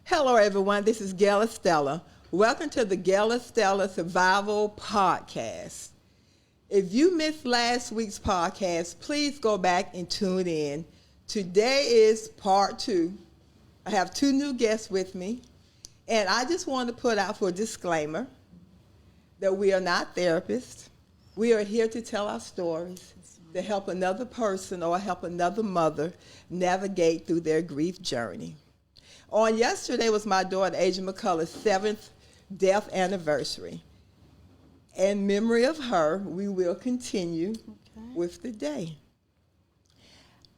Hello, everyone. This is Gail Estella. Welcome to the Gail Estella Survival Podcast. If you missed last week's podcast, please go back and tune in. Today is part 2. I have 2 new guests with me, and I just want to put out for a disclaimer that we are not therapists. We are here to tell our stories, to help another person or help another mother navigate through their grief journey. On yesterday was my daughter, Asia McCullough's 7th death anniversary. In memory of her, we will continue with the day.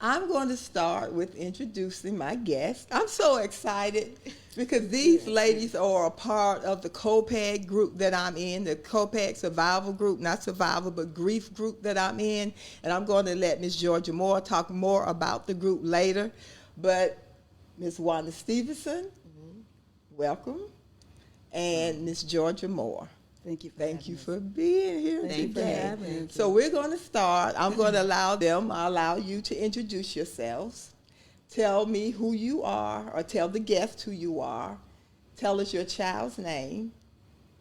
I'm going to start with introducing my guests. I'm so excited because these ladies are a part of the COPAG group that I'm in, the COPAG survival group, not survival, but grief group that I'm in. And I'm going to let Ms. Georgia Moore talk more about the group later. But Ms. Wanda Stevenson, welcome, and Ms. Georgia Moore. Thank you. Thank you for being here Thank today. you. So we're going to start. I'm going to allow you to introduce yourselves. Tell me who you are, or tell the guests who you are. Tell us your child's name,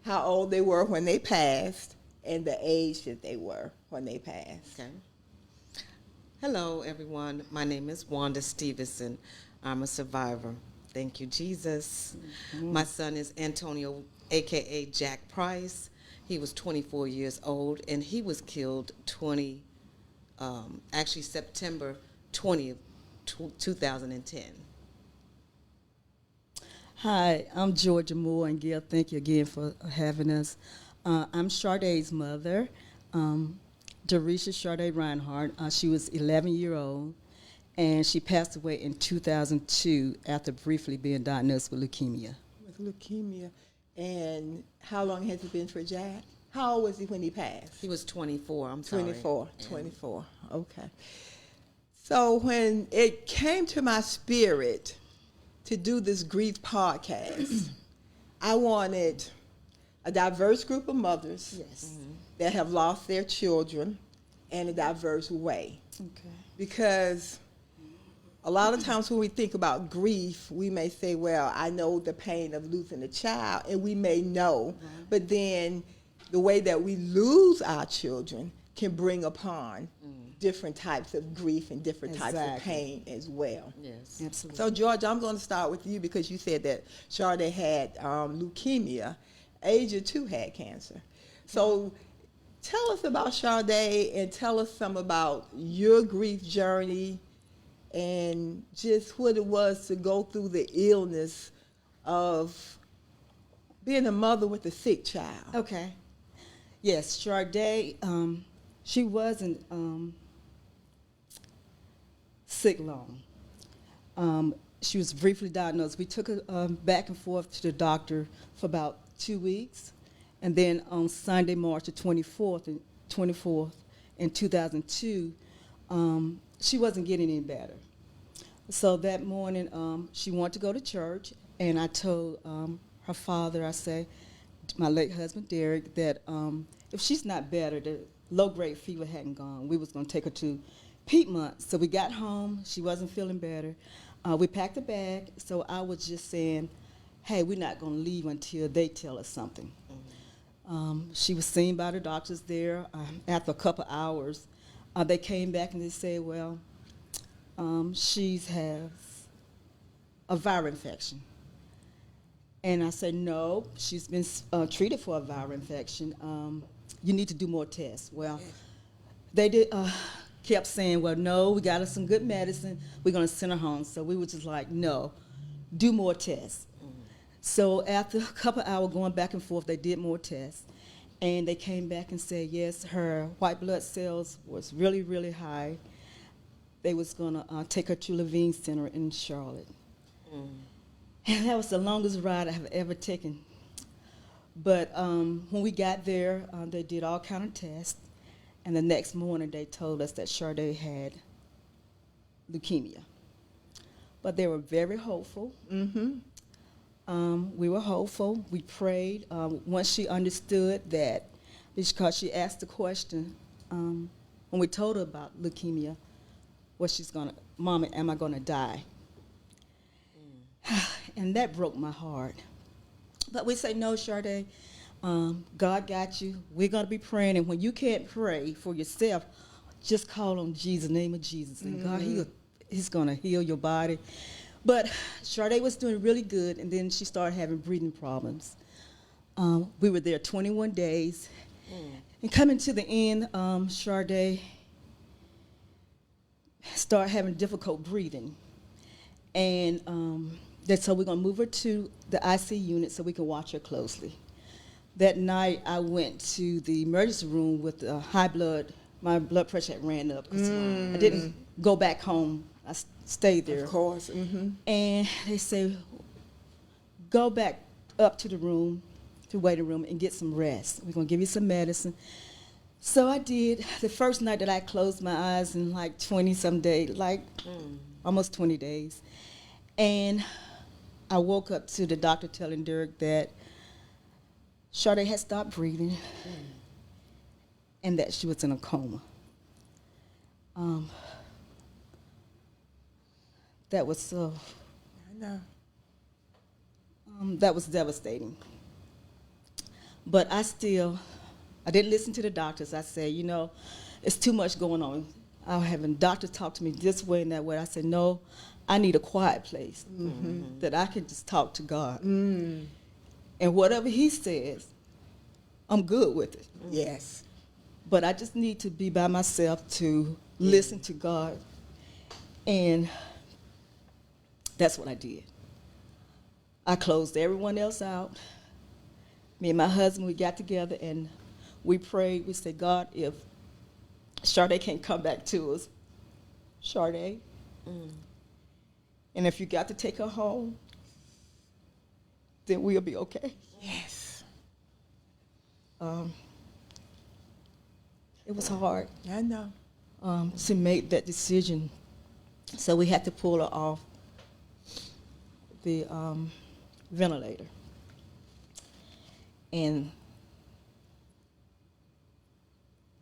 how old they were when they passed, and the age that they were when they passed. Okay. Hello, everyone. My name is Wanda Stevenson. I'm a survivor. Thank you, Jesus. Mm-hmm. My son is Antonio, a.k.a. Jack Price. He was 24 years old, and he was killed September 20th, 2010. Hi, I'm Georgia Moore, and Gail, thank you again for having us. I'm Shardae's mother, Dorisha Shardae Reinhardt. She was 11-year-old, and she passed away in 2002 after briefly being diagnosed with leukemia. With leukemia. And how long has it been for Jack? How old was he when he passed? He was 24, I'm 24, sorry. 24, okay. So when it came to my spirit to do this grief podcast, I wanted a diverse group of mothers that have lost their children in a diverse way. Okay. Because a lot of times when we think about grief, we may say, well, I know the pain of losing a child, and we may know, but then the way that we lose our children can bring upon different types of grief and different types of pain as well. Yes. Absolutely. So, George, I'm going to start with you because you said that Shardae had leukemia. Asia, too, had cancer. So tell us about Shardae and tell us some about your grief journey and just what it was to go through the illness of being a mother with a sick child. Okay. Yes, Shardae, she wasn't sick long. She was briefly diagnosed. We took her back and forth to the doctor for about 2 weeks, and then on Sunday, March the 24th in 2002, she wasn't getting any better. So that morning, she wanted to go to church, and I told her father, I say, my late husband, Derek, that if she's not better, the low-grade fever hadn't gone, we was going to take her to Piedmont. So we got home. She wasn't feeling better. We packed a bag, so I was just saying, hey, we're not going to leave until they tell us something. She was seen by the doctors there. After a couple hours, they came back and they said, well, she has a viral infection. And I said, no, she's been treated for a viral infection. You need to do more tests. Well, they did. Kept saying, well, no, we got her some good medicine. We're going to send her home. So we were just like, no, do more tests. So after a couple hours going back and forth, they did more tests. And they came back and said, yes, her white blood cells was really, really high. They was going to take her to Levine Center in Charlotte. And that was the longest ride I have ever taken. But when we got there, they did all kind of tests. And the next morning, they told us that Shardae had leukemia. But they were very hopeful. We were hopeful. We prayed. Once she understood that, because she asked the question, when we told her about leukemia, Mama, am I going to die? And that broke my heart. But we say, no, Sade, God got you. We're going to be praying. And when you can't pray for yourself, just call on Jesus, name of Jesus. And God, he's going to heal your body. But Sade was doing really good, and then she started having breathing problems. We were there 21 days. And coming to the end, Sade started having difficult breathing. And so we're going to move her to the IC unit so we can watch her closely. That night, I went to the emergency room with high blood. My blood pressure had ran up. I didn't go back home. I stayed there. Of course. And they say, go back up to the room, to the waiting room, and get some rest. We're going to give you some medicine. So I did. The first night that I closed my eyes in like 20-some days, almost 20 days. And I woke up to the doctor telling Derek that Sade had stopped breathing and that she was in a coma. That was so. I know. That was devastating. But I didn't listen to the doctors. I said, it's too much going on. I was having doctors talk to me this way and that way. I said, no, I need a quiet place that I can just talk to God. And whatever he says, I'm good with it. Yes. But I just need to be by myself to listen to God. And that's what I did. I closed everyone else out. Me and my husband, we got together and we prayed. We said, God, if Sade can't come back to us, Sade, and if you got to take her home, then we'll be okay. Yes. It was hard. I know. To make that decision. So we had to pull her off the ventilator. And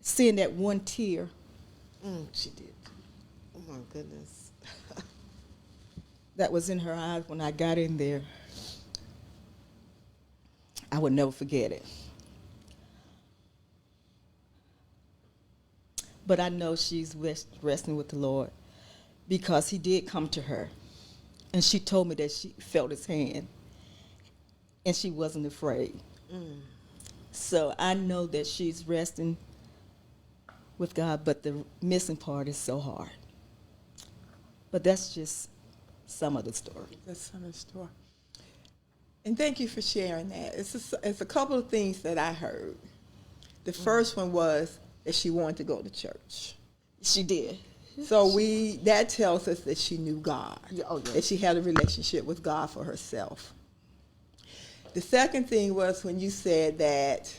seeing that one tear. She did. Oh, my goodness. That was in her eyes when I got in there. I would never forget it. But I know she's resting with the Lord because he did come to her. And she told me that she felt his hand and she wasn't afraid. So I know that she's resting with God, but the missing part is so hard. But that's just some of the story. That's some of the story. And thank you for sharing that. It's a couple of things that I heard. The first one was that she wanted to go to church. She did. So that tells us that she knew God, that she had a relationship with God for herself. The second thing was when you said that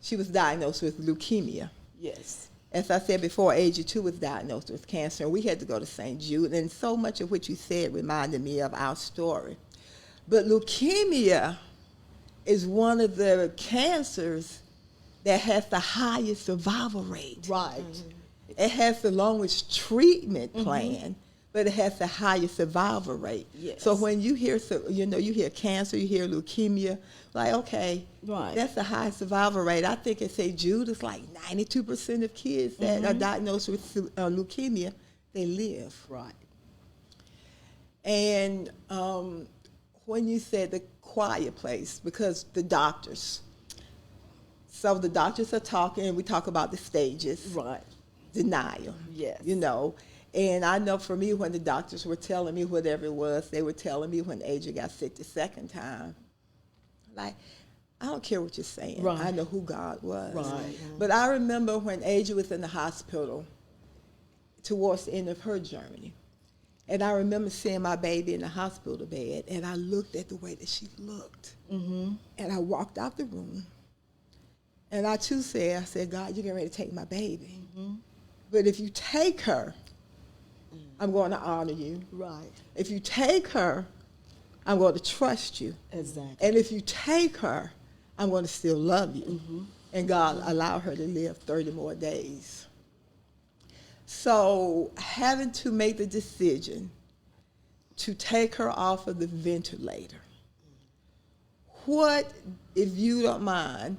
she was diagnosed with leukemia. Yes. As I said before, Asia too was diagnosed with cancer, and we had to go to St. Jude, and so much of what you said reminded me of our story. But leukemia is one of the cancers that has the highest survival rate. Right. It has the longest treatment plan, but it has the highest survival rate. Yes. So when you hear, you hear cancer, you hear leukemia, like, okay, right, that's the highest survival rate. I think at St. Jude, it's like 92% of kids that are diagnosed with leukemia, they live. Right. And when you said the quiet place, because the doctors, so the doctors are talking, we talk about the stages. Right. Denial. Yes. And I know for me, when the doctors were telling me whatever it was, they were telling me when Aja got sick the second time, like, I don't care what you're saying. Right. I know who God was. Right. But I remember when Aja was in the hospital towards the end of her journey. And I remember seeing my baby in the hospital bed, and I looked at the way that she looked. And I walked out the room. And I too said, God, you're getting ready to take my baby. But if you take her, I'm going to honor you. Right. If you take her, I'm going to trust you. Exactly. And if you take her, I'm going to still love you. And God allowed her to live 30 more days. So having to make the decision to take her off of the ventilator. What, if you don't mind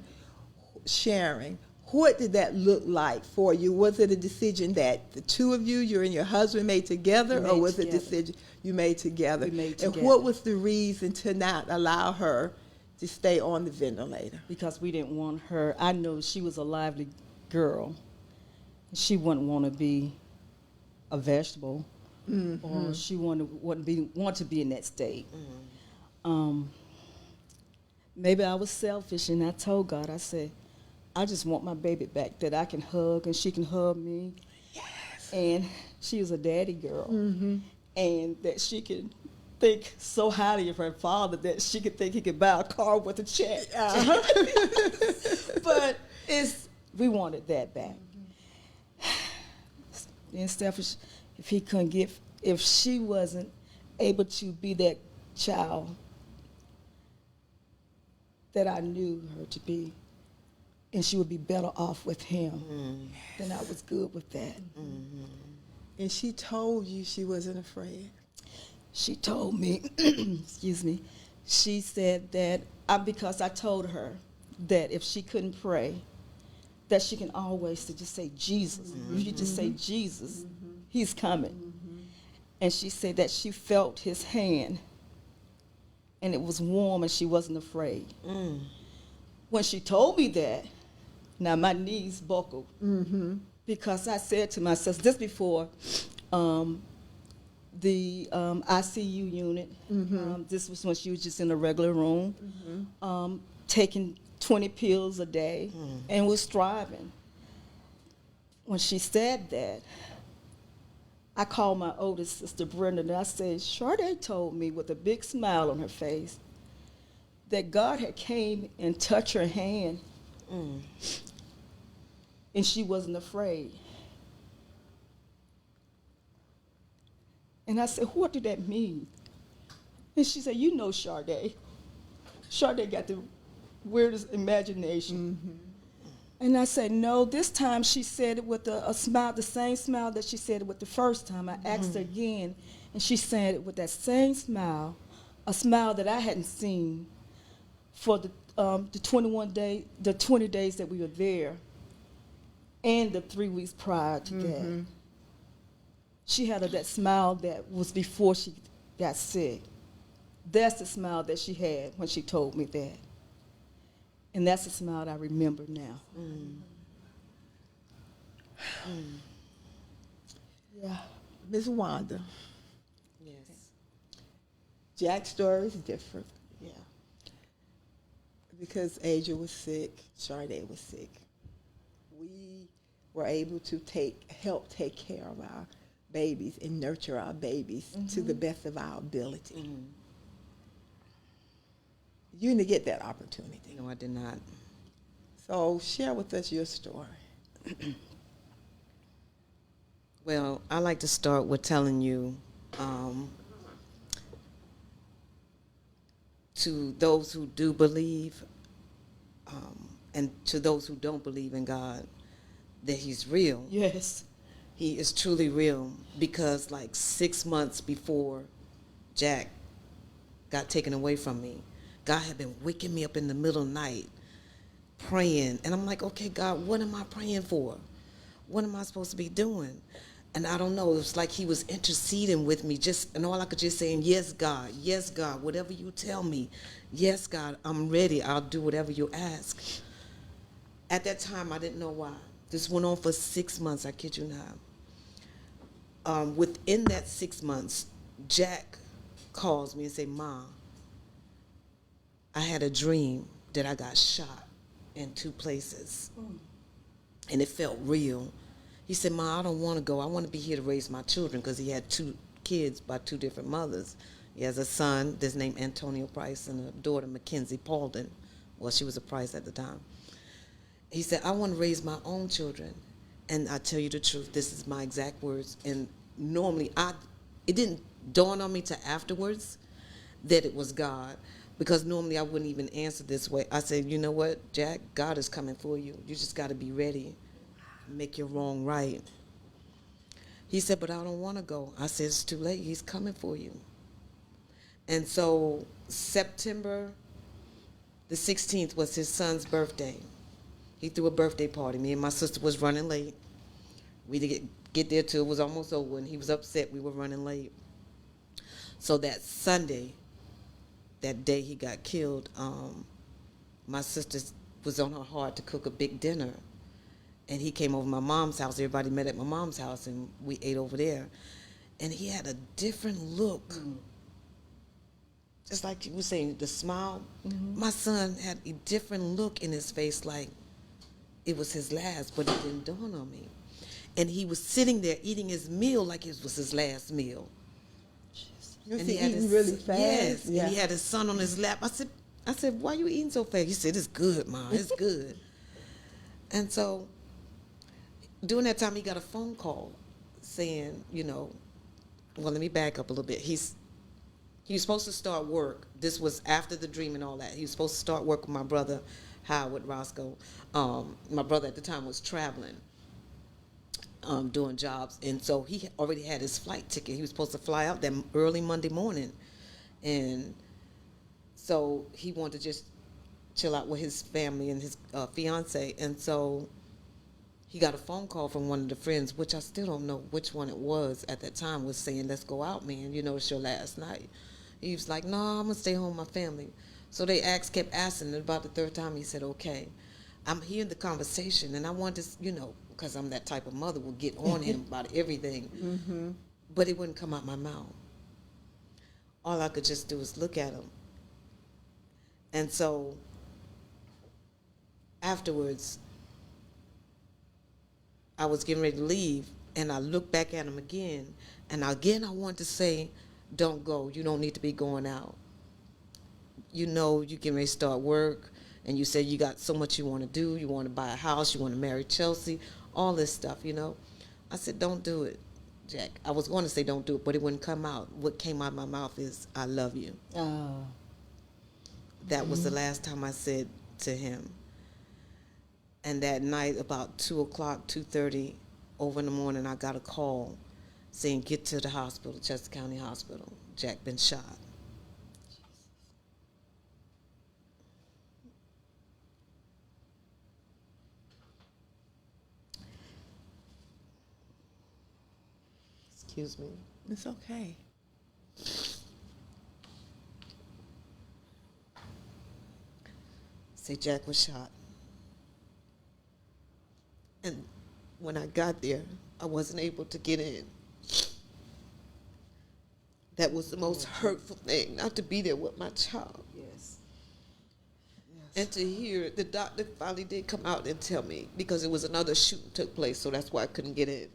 sharing, what did that look like for you? Was it a decision that the two of you and your husband made together, or was it a decision you made together? We made together. And what was the reason to not allow her to stay on the ventilator? Because we didn't want her. I know she was a lively girl. She wouldn't want to be a vegetable, or she want to be in that state. Maybe I was selfish, and I told God, I said, I just want my baby back that I can hug and she can hug me. Yes. And she was a daddy girl, and that she could think so highly of her father that she could think he could buy a car with a check. But we wanted that back. Being selfish, if she wasn't able to be that child that I knew her to be, and she would be better off with him, then I was good with that. And she told you she wasn't afraid? She told me, excuse me, she said that because I told her that if she couldn't pray, that she can always just say Jesus. If you just say Jesus, he's coming. And she said that she felt his hand, and it was warm, and she wasn't afraid. When she told me that, now my knees buckled, because I said to myself, just before the ICU unit, this was when she was just in a regular room, taking 20 pills a day, and was striving. When she said that, I called my oldest sister, Brenda, and I said, Sade told me with a big smile on her face that God had came and touched her hand, and she wasn't afraid. And I said, what did that mean? And she said, you know Sade. Sade got the weirdest imagination. And I said, no, this time she said it with a smile, the same smile that she said it with the first time. I asked her again, and she said it with that same smile, a smile that I hadn't seen for the 20 days that we were there, and the 3 weeks prior to that. She had that smile that was before she got sick. That's the smile that she had when she told me that. And that's the smile that I remember now. Yeah. Ms. Wanda. Yes. Jack's story is different. Yeah. Because Asia was sick, Sade was sick. We were able to help take care of our babies and nurture our babies to the best of our ability. You didn't get that opportunity. No, I did not. So share with us your story. Well, I like to start with telling you, to those who do believe, and to those who don't believe in God, that he's real. Yes. He is truly real, because like 6 months before Jack got taken away from me, God had been waking me up in the middle of the night praying. And I'm like, okay, God, what am I praying for? What am I supposed to be doing? And I don't know. It was like he was interceding with me, and all I could just say, yes, God, whatever you tell me. Yes, God, I'm ready. I'll do whatever you ask. At that time, I didn't know why. This went on for 6 months, I kid you not. Within that 6 months, Jack calls me and say, Ma, I had a dream that I got shot in 2 places, and it felt real. He said, Ma, I don't want to go. I want to be here to raise my children, because he had 2 kids by 2 different mothers. He has a son that's named Antonio Price and a daughter, Mackenzie Paulden. Well, she was a Price at the time. He said, I want to raise my own children. And I tell you the truth, this is my exact words. And normally, it didn't dawn on me till afterwards that it was God, because normally I wouldn't even answer this way. I said, you know what, Jack, God is coming for you. You just got to be ready. Make your wrong right. He said, but I don't want to go. I said, it's too late. He's coming for you. And so September the 16th was his son's birthday. He threw a birthday party. Me and my sister was running late. We didn't get there till it was almost over, and he was upset we were running late. So that Sunday, that day he got killed, my sister was on her heart to cook a big dinner. And he came over to my mom's house. Everybody met at my mom's house, and we ate over there. And he had a different look. Just like you were saying, the smile. My son had a different look in his face, like it was his last, but it didn't dawn on me. And he was sitting there eating his meal like it was his last meal. And he eating really fast. Yes, yeah. And he had his son on his lap. I said, why are you eating so fast? He said, it's good, Mom, it's good. And so during that time, he got a phone call saying, well, let me back up a little bit. He was supposed to start work. This was after the dream and all that. He was supposed to start work with my brother, Howard Roscoe. My brother at the time was traveling, doing jobs. And so he already had his flight ticket. He was supposed to fly out that early Monday morning. And so he wanted to just chill out with his family and his fiance. And so he got a phone call from one of the friends, which I still don't know which one it was at that time, was saying, let's go out, man. It's your last night. He was like, no, I'm going to stay home with my family. So they kept asking, and about the third time he said, okay. I'm hearing the conversation, and I wanted to, because I'm that type of mother, will get on him about everything. But it wouldn't come out my mouth. All I could just do was look at him. And so afterwards, I was getting ready to leave, and I looked back at him again, and again I wanted to say, don't go. You don't need to be going out. You're getting ready to start work, and you said you got so much you want to do. You want to buy a house. You want to marry Chelsea, all this stuff, I said, don't do it, Jack. I was going to say don't do it, but it wouldn't come out. What came out of my mouth is, I love you. That was the last time I said to him. And that night, about 2 o'clock, 2:30, over in the morning, I got a call saying, get to the hospital, Chester County Hospital. Jack been shot. Excuse me. It's okay. Say Jack was shot. And when I got there, I wasn't able to get in. That was the most hurtful thing, not to be there with my child. Yes. And to hear the doctor finally did come out and tell me, because it was another shooting took place, so that's why I couldn't get in.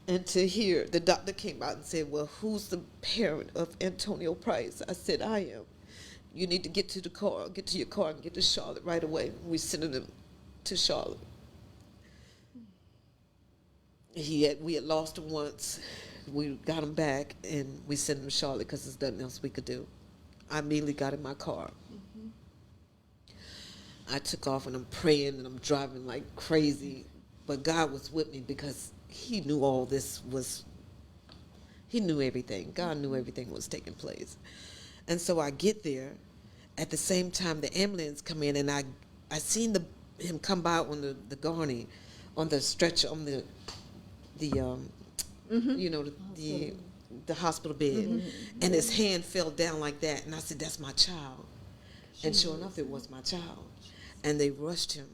And to hear the doctor came out and said, well, who's the parent of Antonio Price? I said, I am. You need to get to your car and get to Charlotte right away. We sending him to Charlotte. We had lost him once. We got him back, and we sent him to Charlotte because there's nothing else we could do. I immediately got in my car. I took off, and I'm praying, and I'm driving like crazy. But God was with me because he knew all this was, he knew everything. God knew everything was taking place. And so I get there. At the same time, the ambulance come in, and I seen him come by on the gurney, on the stretcher, on the hospital bed, and his hand fell down like that, and I said, that's my child. And sure enough, it was my child. And they rushed him,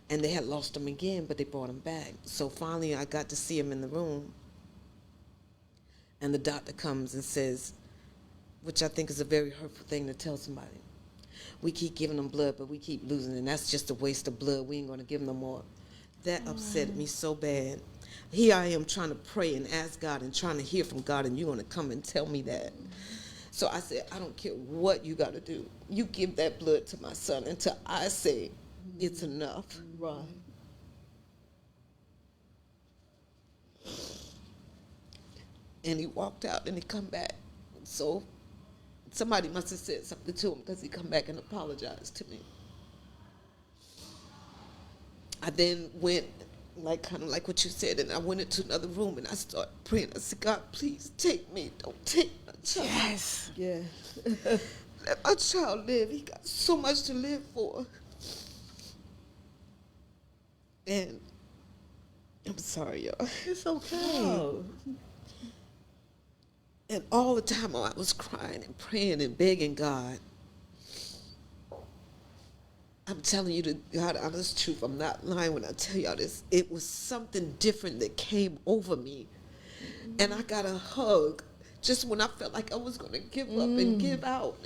and they had lost him again, but they brought him back. So finally, I got to see him in the room, and the doctor comes and says, which I think is a very hurtful thing to tell somebody, we keep giving them blood, but we keep losing, and that's just a waste of blood. We ain't going to give them no more. That upset me so bad. Here I am trying to pray and ask God and trying to hear from God, and you're going to come and tell me that. So I said, I don't care what you got to do. You give that blood to my son until I say it's enough. Right. And he walked out and he come back. So somebody must have said something to him because he come back and apologized to me. I then went like kind of like what you said, and I went into another room and I started praying. I said, God, please take me. Don't take my child. Yes. Yeah. Let my child live. He got so much to live for. And I'm sorry, y'all. It's okay. Oh. And all the time I was crying and praying and begging God. I'm telling you the God honest truth. I'm not lying when I tell y'all this. It was something different that came over me. And I got a hug just when I felt like I was going to give up and give out.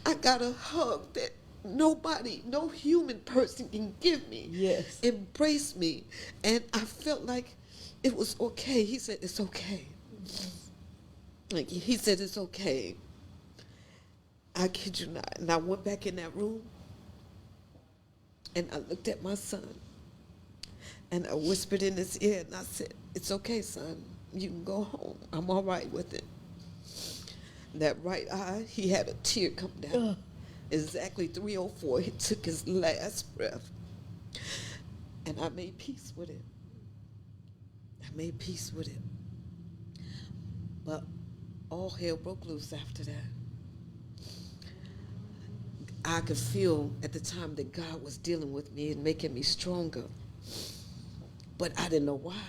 I got a hug that nobody, no human person can give me. Yes. Embrace me. And I felt like it was okay. He said, it's okay. Like he said, it's okay. I kid you not. And I went back in that room and I looked at my son and I whispered in his ear and I said, it's okay, son. You can go home. I'm all right with it. That right eye, he had a tear come down. Exactly 3:04, he took his last breath. And I made peace with it. I made peace with it. But all hell broke loose after that. I could feel at the time that God was dealing with me and making me stronger. But I didn't know why.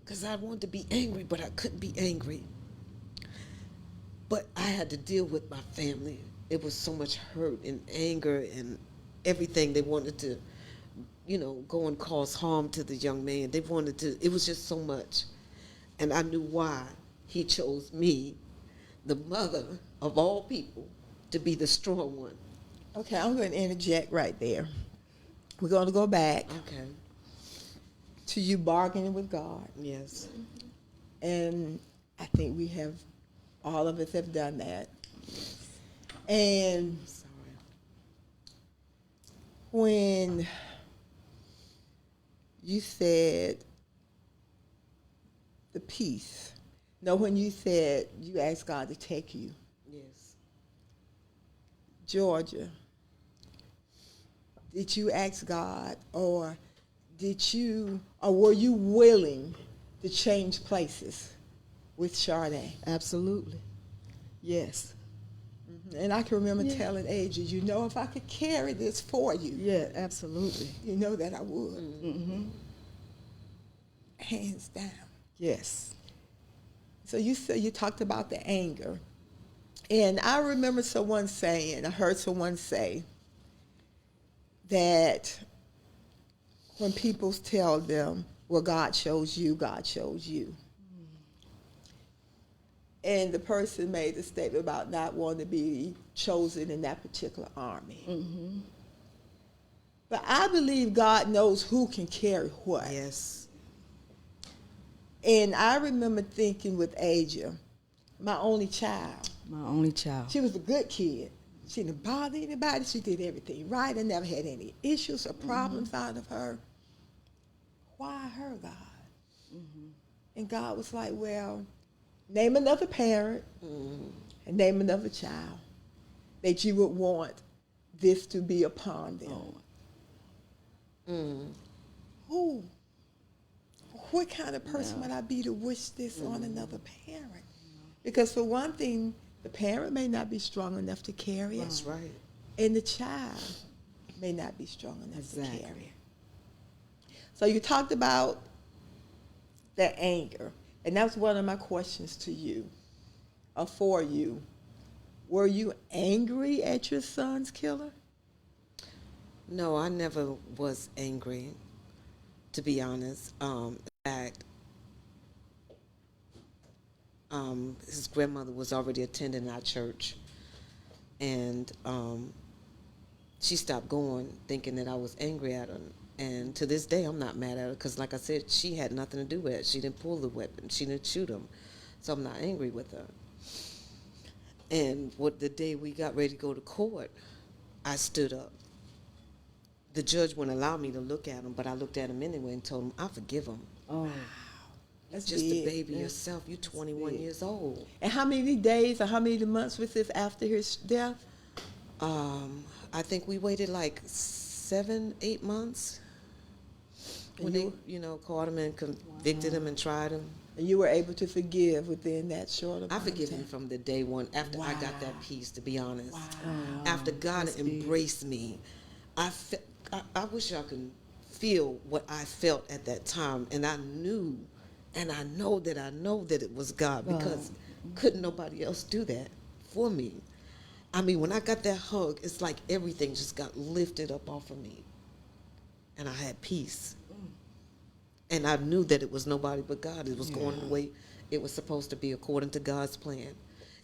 Because I wanted to be angry, but I couldn't be angry. But I had to deal with my family. It was so much hurt and anger and everything. They wanted to, go and cause harm to the young man. They wanted to, it was just so much. And I knew why he chose me, the mother of all people, to be the strong one. Okay, I'm going to interject right there. We're going to go back Okay. to you bargaining with God. Yes. And I think all of us have done that. And Sorry. when you said the peace, when you said you asked God to take you, Yes. Georgia, did you ask God, or were you willing to change places with Sade? Absolutely. Yes. And I can remember telling Adrian, if I could carry this for you, Yeah, absolutely. you know that I would. Mm-hmm. Hands down. Yes. So you talked about the anger. And I remember I heard someone say that when people tell them, well, God chose you, God chose you. And the person made a statement about not wanting to be chosen in that particular army. Mm-hmm. But I believe God knows who can carry what. Yes. And I remember thinking with Asia, my only child. My only child. She was a good kid. She didn't bother anybody. She did everything right. I never had any issues or problems out of her. Why her, God? Mm-hmm. And God was like, well, name another parent and name another child that you would want this to be upon them. Oh. Who? What kind of person would I be to wish this on another parent? Because for one thing, the parent may not be strong enough to carry it. That's right. And the child may not be strong enough to Exactly. carry it. So you talked about the anger. And that's one of my questions to you, or for you. Were you angry at your son's killer? No, I never was angry, to be honest. In fact, his grandmother was already attending our church, and she stopped going thinking that I was angry at her. And to this day, I'm not mad at her because, like I said, she had nothing to do with it. She didn't pull the weapon. She didn't shoot him. So I'm not angry with her. And the day we got ready to go to court, I stood up. The judge wouldn't allow me to look at him, but I looked at him anyway and told him, I forgive him. Oh. That's Just big. a baby yourself. You're 21 years old. And how many days or how many months was this after his death? I think we waited like 7-8 months. when they, caught him and convicted him and tried him. And you were able to forgive within that short amount I of forgive time? him from the day one after I got that peace, to be honest. After God embraced me, I wish I could feel what I felt at that time. And I knew, and I know that it was God, because couldn't nobody else do that for me. I mean, when I got that hug, it's like everything just got lifted up off of me. And I had peace. And I knew that it was nobody but God. It was going the way it was supposed to be according to God's plan.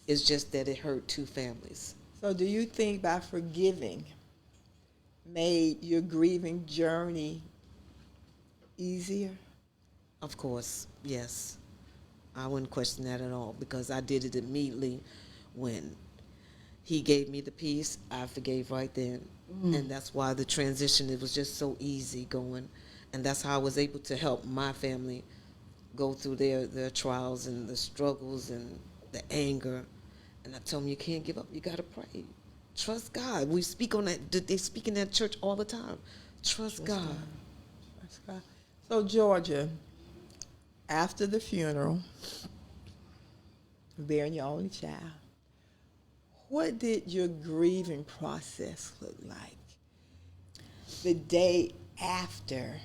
It's just that it hurt two families. So do you think by forgiving made your grieving journey easier? Of course, yes. I wouldn't question that at all, because I did it immediately. When he gave me the peace, I forgave right then. And that's why the transition, it was just so easy going. And that's how I was able to help my family go through their trials and the struggles and the anger. And I told them, you can't give up. You got to pray. Trust God. We speak on that. They speak in that church all the time. Trust God. Trust God. So, Georgia, after the funeral, bearing your only child, what did your grieving process look like? The day after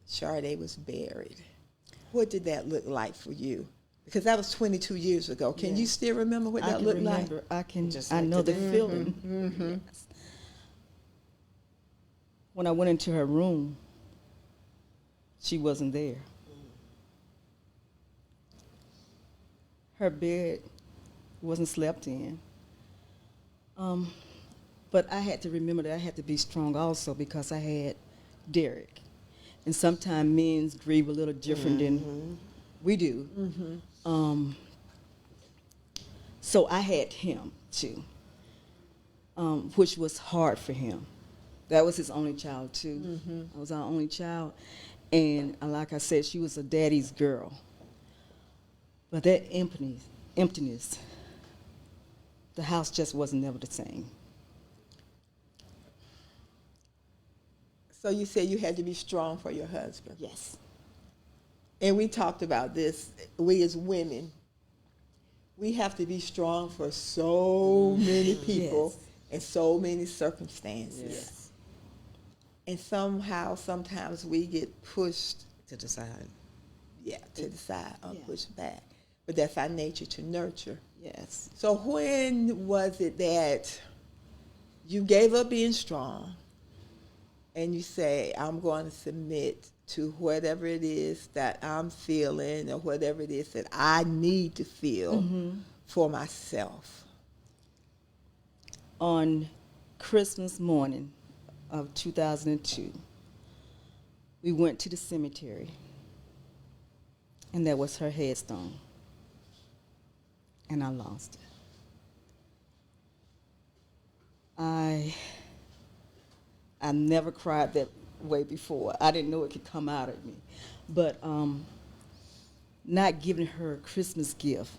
Sade was buried, what did that look like for you? Because that was 22 years ago. Can you still remember what that looked like? I know the feeling. Yes. When I went into her room, she wasn't there. Her bed wasn't slept in. But I had to remember that I had to be strong also, because I had Derek. And sometimes men grieve a little different than we do. So I had him too, which was hard for him. That was his only child too. I was our only child. And like I said, she was a daddy's girl. But that emptiness, the house just wasn't never the same. So you said you had to be strong for your husband. Yes. And we talked about this. We as women, we have to be strong for so many people and so many circumstances. Yes. And somehow, sometimes we get pushed To the side. to the side or pushed back. But that's our nature, to nurture. Yes. So when was it that you gave up being strong and you say, I'm going to submit to whatever it is that I'm feeling or whatever it is that I need to feel for myself? On Christmas morning of 2002, we went to the cemetery, and that was her headstone, and I lost it. I never cried that way before. I didn't know it could come out of me. But not giving her a Christmas gift.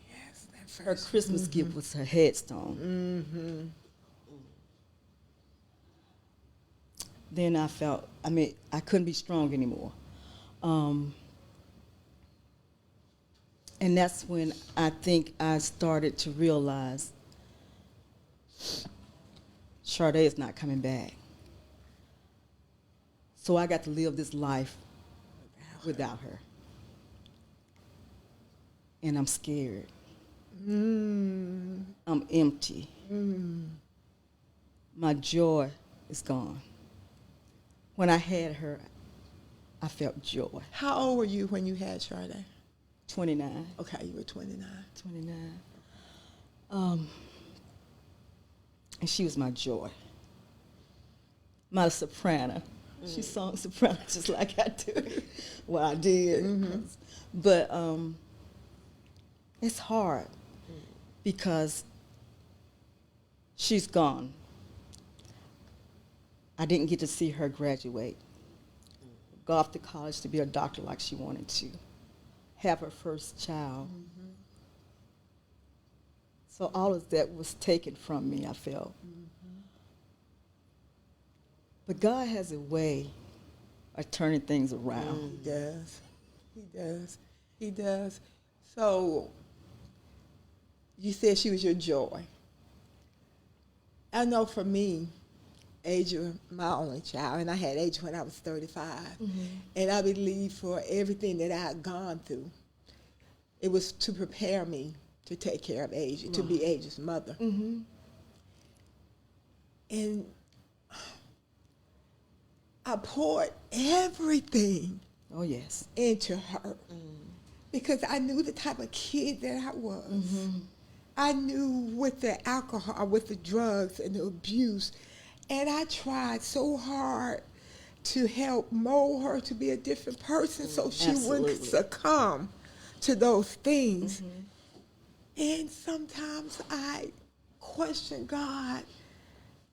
Yes, that first. Her Christmas gift was her headstone. Then I felt, I couldn't be strong anymore. And that's when I think I started to realize Sade is not coming back. So I got to live this life without her. And I'm scared. I'm empty. My joy is gone. When I had her, I felt joy. How old were you when you had Sade? 29. Okay, you were 29. 29. And she was my joy. My soprano. She sung soprano just like I do. Well, I did. But it's hard because she's gone. I didn't get to see her graduate, go off to college to be a doctor like she wanted to, have her first child. So all of that was taken from me, I felt. But God has a way are turning things around. He does. He does. He does. So you said she was your joy. I know for me, Asia, my only child, and I had Asia when I was 35, and I believe for everything that I had gone through, it was to prepare me to take care of Asia, to be Asia's mother. And I poured everything Oh, yes. into her because I knew the type of kid that I was. I knew with the alcohol, with the drugs and the abuse, and I tried so hard to help mold her to be a different person so she wouldn't Absolutely. succumb to those things. And sometimes I question God,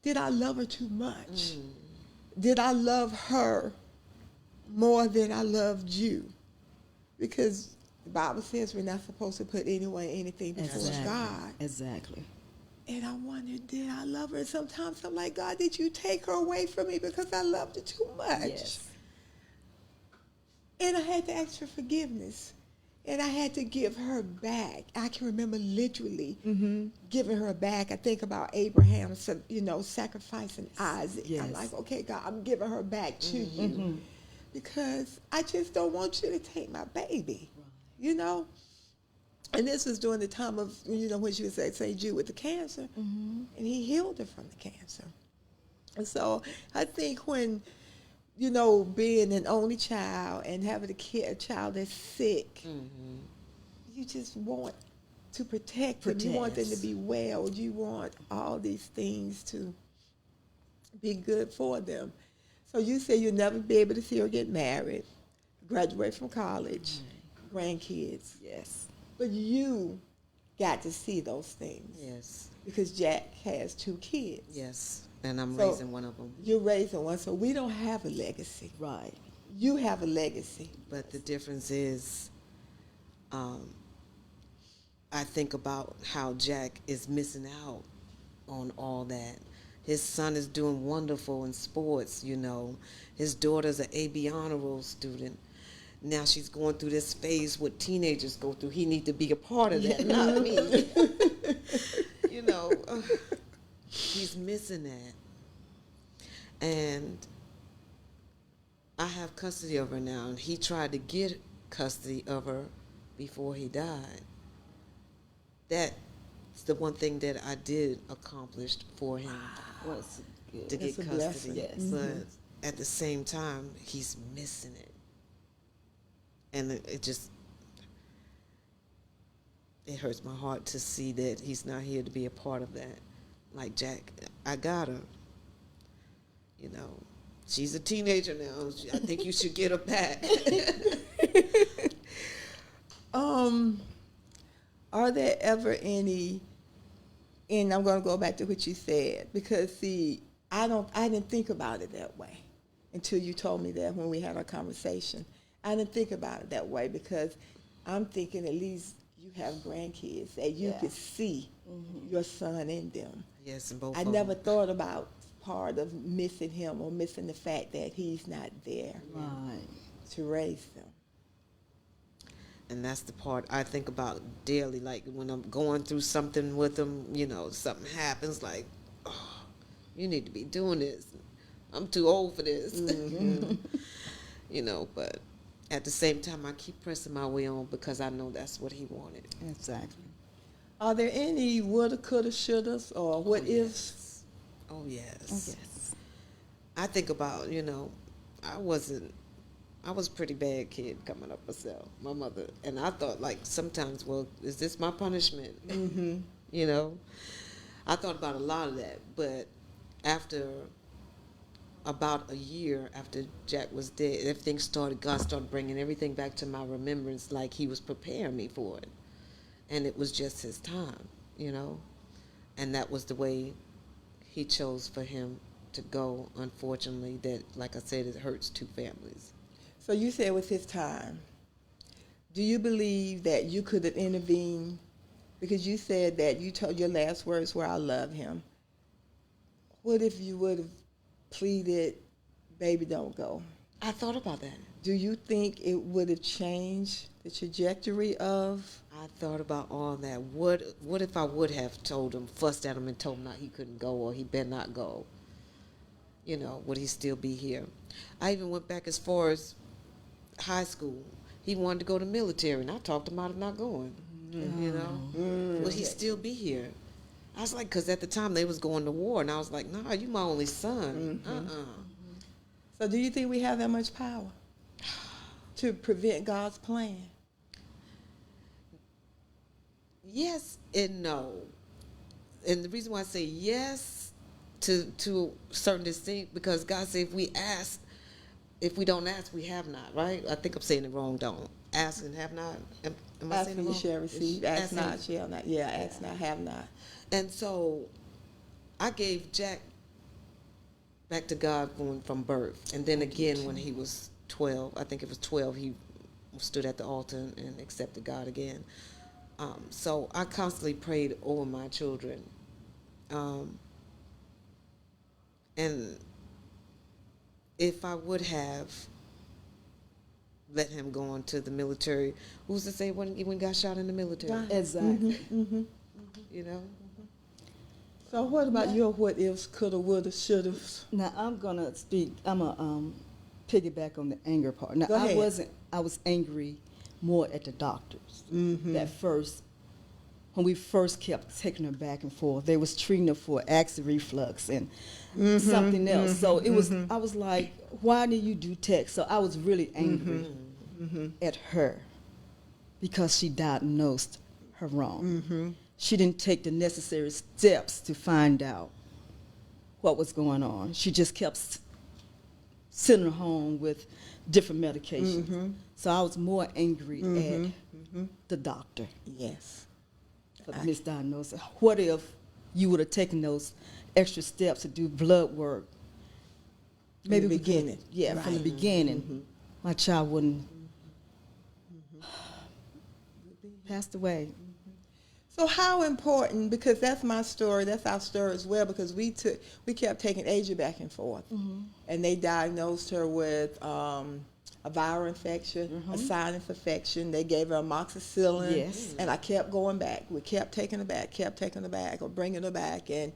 did I love her too much? Did I love her more than I loved you? Because the Bible says we're not supposed to put anyone, anything before God. Exactly. And I wondered, did I love her? And sometimes I'm like, God, did you take her away from me because I loved her too much? Yes. And I had to ask for forgiveness. And I had to give her back. I can remember literally giving her back. I think about Abraham, sacrificing Isaac. Yes. I'm like, okay, God, I'm giving her back to you. Because I just don't want you to take my baby, you know? And this was during the time of, when she was at St. Jude with the cancer. And he healed her from the cancer. And so I think when, being an only child and having a child that's sick, you just want to protect them. You want them to be well. You want all these things to be good for them. So you say you'll never be able to see her get married, graduate from college, grandkids. Yes. But you got to see those things. Yes. Because Jack has 2 kids. Yes. And I'm So raising one of them. You're raising one, so we don't have a legacy. Right. You have a legacy. But the difference is, I think about how Jack is missing out on all that. His son is doing wonderful in sports, His daughter's an AB honor roll student. Now she's going through this phase what teenagers go through. He needs to be a part of that, not me. He's missing that. And I have custody of her now, and he tried to get custody of her before he died. That's the one thing that I did accomplish for him, to get That's a custody. blessing. Yes. But at the same time, he's missing it. And it hurts my heart to see that he's not here to be a part of that. Like, Jack, I got her. She's a teenager now. I think you should get her back. Are there ever any, and I'm going to go back to what you said, because see, I didn't think about it that way until you told me that when we had our conversation. I didn't think about it that way because I'm thinking at least you have grandkids that you could see your son in them. Yes, and both I of never them. thought about part of missing him or missing the fact that he's not there Right. to raise them. And that's the part I think about daily. Like, when I'm going through something with them, something happens, like, oh, you need to be doing this. I'm too old for this. But at the same time, I keep pressing my way on because I know that's what he wanted. Exactly. Are there any woulda, coulda, shouldas, or what ifs? Oh, yes. Oh, yes. I think about, I was a pretty bad kid coming up myself, my mother. And I thought, like, sometimes, well, is this my punishment? I thought about a lot of that. But after about a year after Jack was dead, God started bringing everything back to my remembrance, like he was preparing me for it. And it was just his time, And that was the way he chose for him to go, unfortunately, that, like I said, it hurts 2 families. So you said it was his time. Do you believe that you could have intervened? Because you said that you told your last words were, I love him. What if you would have pleaded, baby, don't go? I thought about that. Do you think it would have changed the trajectory of? I thought about all that. What if I would have told him, fussed at him and told him he couldn't go or he better not go? You know, would he still be here? I even went back as far as high school. He wanted to go to military, and I talked him out of not going. You know, would he still be here? I was like, because at the time they was going to war, and I was like, nah, you my only son. So do you think we have that much power to prevent God's plan? Yes and no. And the reason why I say yes to a certain distinct, because God said if we don't ask, we have not, right? I think I'm saying it wrong, don't. Ask and have not. Am I Ask saying and it you wrong? shall receive. Ask not, shall not. Yeah, ask not, have not. And so I gave Jack back to God from birth. And then again when he was 12, I think it was 12, he stood at the altar and accepted God again. So I constantly prayed over my children. And if I would have let him go into the military, who's to say when he got shot in the military? Exactly. You know? So what about your what ifs, coulda, woulda, shoulda? Now I'm gonna speak. I'm a piggyback on the anger part. Now Go ahead. I was angry more at the doctors. That first, when we first kept taking her back and forth, they was treating her for acid reflux and something else. So it was. I was like, why did you do text? So I was really angry at her because she diagnosed her wrong. She didn't take the necessary steps to find out what was going on. She just kept sending her home with different medications. So I was more angry at the doctor Yes. for the misdiagnosis. What if you would have taken those extra steps to do blood work? Maybe we could- beginning. Yeah, from the beginning, my child wouldn't passed away. So how important, because that's my story, that's our story as well, because we kept taking Asia back and forth. And they diagnosed her with a viral infection, a sinus infection. They gave her amoxicillin. Yes. And I kept going back. We kept taking her back, or bringing her back. And,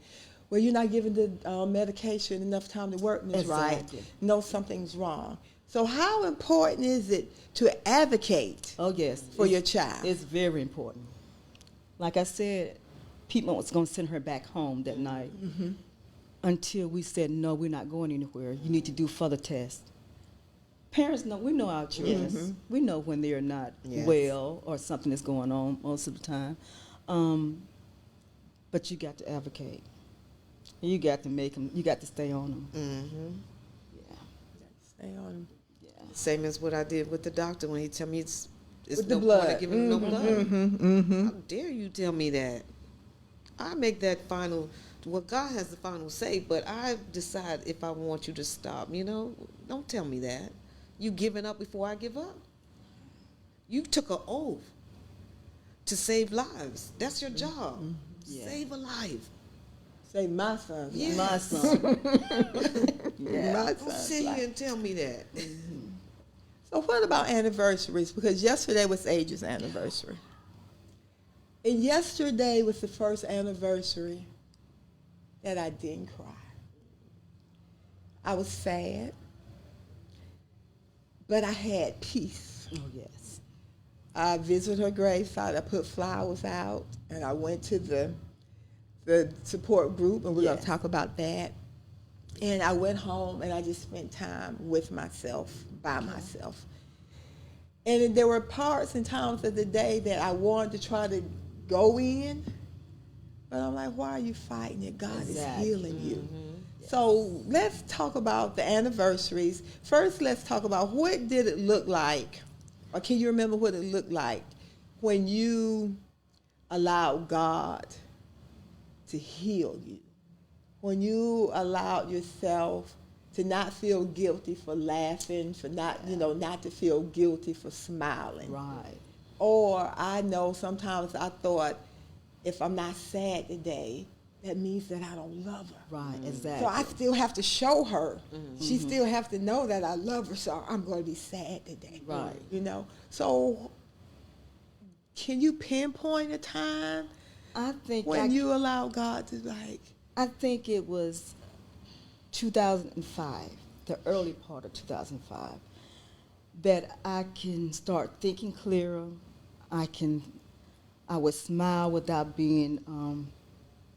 well, you're not giving the medication enough time to work, Ms. Exactly. Wright. No, something's wrong. So how important is it to advocate Oh yes, for your child? It's very important. Like I said, people was going to send her back home that night until we said, no, we're not going anywhere. You need to do further tests. Parents know, we know our children. We know when they're not well or something is going on most of the time. But you got to advocate. You got to make them, you got to stay on them. Yeah. Stay on them. Yeah. Same as what I did with the doctor when he told me it's With no the blood. point of giving him no blood. How dare you tell me that? I make that final. Well, God has the final say, but I decide if I want you to stop. You know, don't tell me that. You giving up before I give up. You took an oath to save lives. That's your job. Yeah. Save a life. Say my son's Yeah. My son. My Don't son's sit life. here and tell me that. So what about anniversaries? Because yesterday was Age's anniversary. And yesterday was the first anniversary that I didn't cry. I was sad, but I had peace. Oh yes. I visited her gravesite. I put flowers out, and I went to the support group, and we're going to talk about that. And I went home, and I just spent time with myself, by myself. And then there were parts and times of the day that I wanted to try to go in, but I'm like, why are you fighting it? God is healing you. So let's talk about the anniversaries. First, let's talk about what did it look like, or can you remember what it looked like when you allowed God to heal you? When you allowed yourself to not feel guilty for laughing, for not, not to feel guilty for smiling. Right. Or I know sometimes I thought, if I'm not sad today, that means that I don't love her. Right, exactly. So I still have to show her. She still have to know that I love her, so I'm going to be sad today. Right. You know? So can you pinpoint a time I think when you allow God to, like... I think it was 2005, the early part of 2005, that I can start thinking clearer. I would smile without being,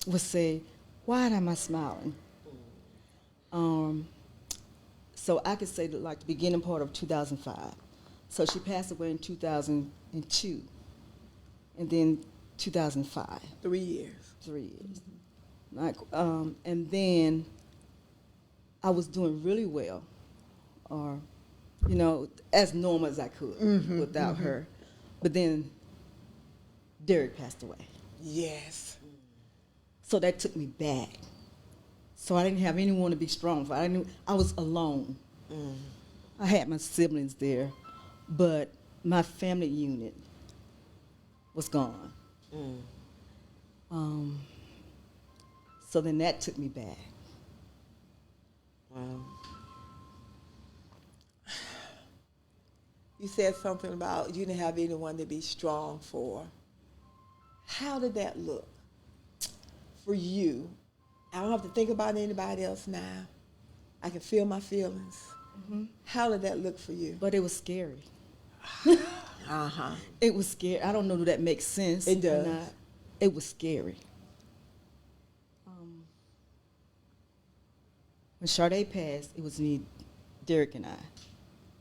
would say, why am I smiling? So I could say that like the beginning part of 2005. So she passed away in 2002, and then 2005. 3 years. 3 years. Like, and then I was doing really well, or, you know, as normal as I could without her. But then Derek passed away. Yes. So that took me back. So I didn't have anyone to be strong for. I was alone. I had my siblings there, but my family unit was gone. So then that took me back. Wow. You said something about you didn't have anyone to be strong for. How did that look for you? I don't have to think about anybody else now. I can feel my feelings. How did that look for you? But it was scary. Uh-huh. It was scary. I don't know if that makes sense. It does. Or not. It was scary. When Sade passed, it was me, Derek, and I.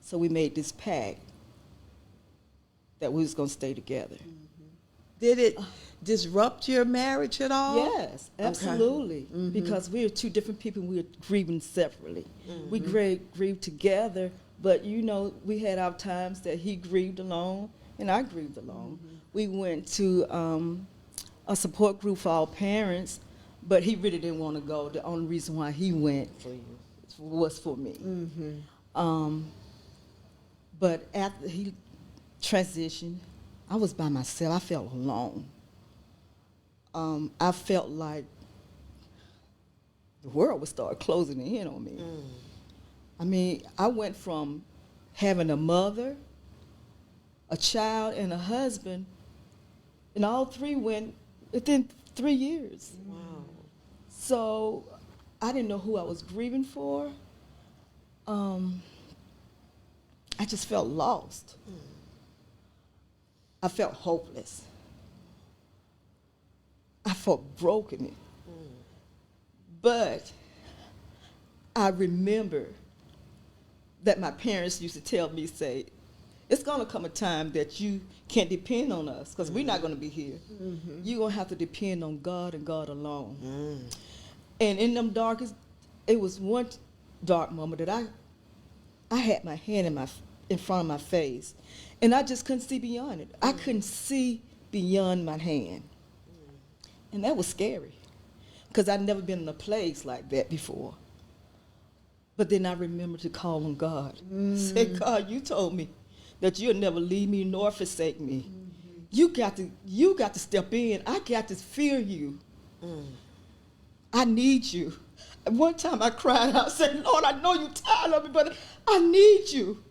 So we made this pact that we was going to stay together. Did it disrupt your marriage at all? Yes, absolutely. Because we were two different people. We were grieving separately. We grieved together, but you know, we had our times that he grieved alone and I grieved alone. We went to a support group for our parents, but he really didn't want to go. The only reason why he went was for me. But after he transitioned, I was by myself. I felt alone. I felt like the world would start closing in on me. I mean, I went from having a mother, a child, and a husband, and all three went within 3 years. Wow. So I didn't know who I was grieving for. I just felt lost. I felt hopeless. I felt broken. But I remember that my parents used to tell me, say, it's going to come a time that you can't depend on us because we're not going to be here. You're going to have to depend on God and God alone. And in them darkest, it was one dark moment that I had my hand in front of my face, and I just couldn't see beyond it. I couldn't see beyond my hand. And that was scary because I'd never been in a place like that before. But then I remembered to call on God. Say, God, you told me that you'll never leave me nor forsake me. You got to step in. I got to fear you. I need you. And one time I cried out, said, Lord, I know you're tired of me, but I need you.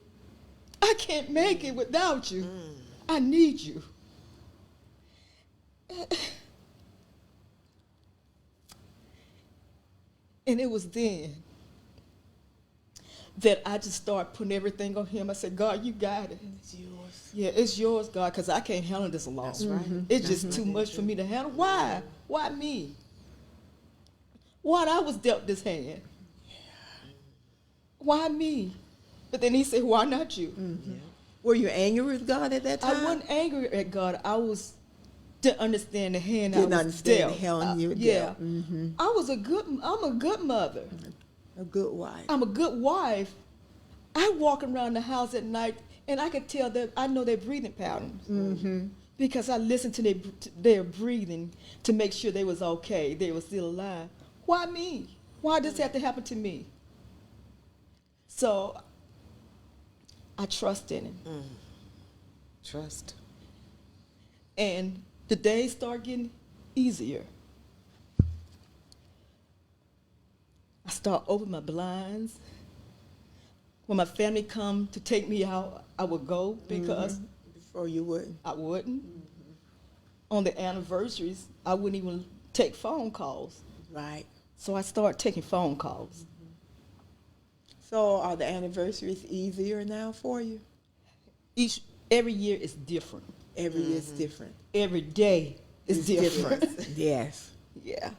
I can't make it without you. I need you. And it was then that I just started putting everything on him. I said, God, you got it. It's yours. Yeah, it's yours, God, because I can't handle this alone. That's right. It's just too much for me to handle. Why? Why me? Why I was dealt this hand? Why me? But then he said, why not you? Were you angry with God at that time? I wasn't angry at God. I was didn't understand the hand Didn't I was understand dealt. the hand you were Yeah. dealt. I'm a good mother. A good wife. I'm a good wife. I walk around the house at night and I could tell that I know their breathing patterns. Because I listened to their breathing to make sure they was okay, they were still alive. Why me? Why does this have to happen to me? So I trust in him. Trust. And the days start getting easier. start opening my blinds. When my family come to take me out, I would go because Before you wouldn't. I wouldn't. On the anniversaries, I wouldn't even take phone calls. Right. So I started taking phone calls. So are the anniversaries easier now for you? Every year is different. Every year's different. Every day is different. Yes. Yeah.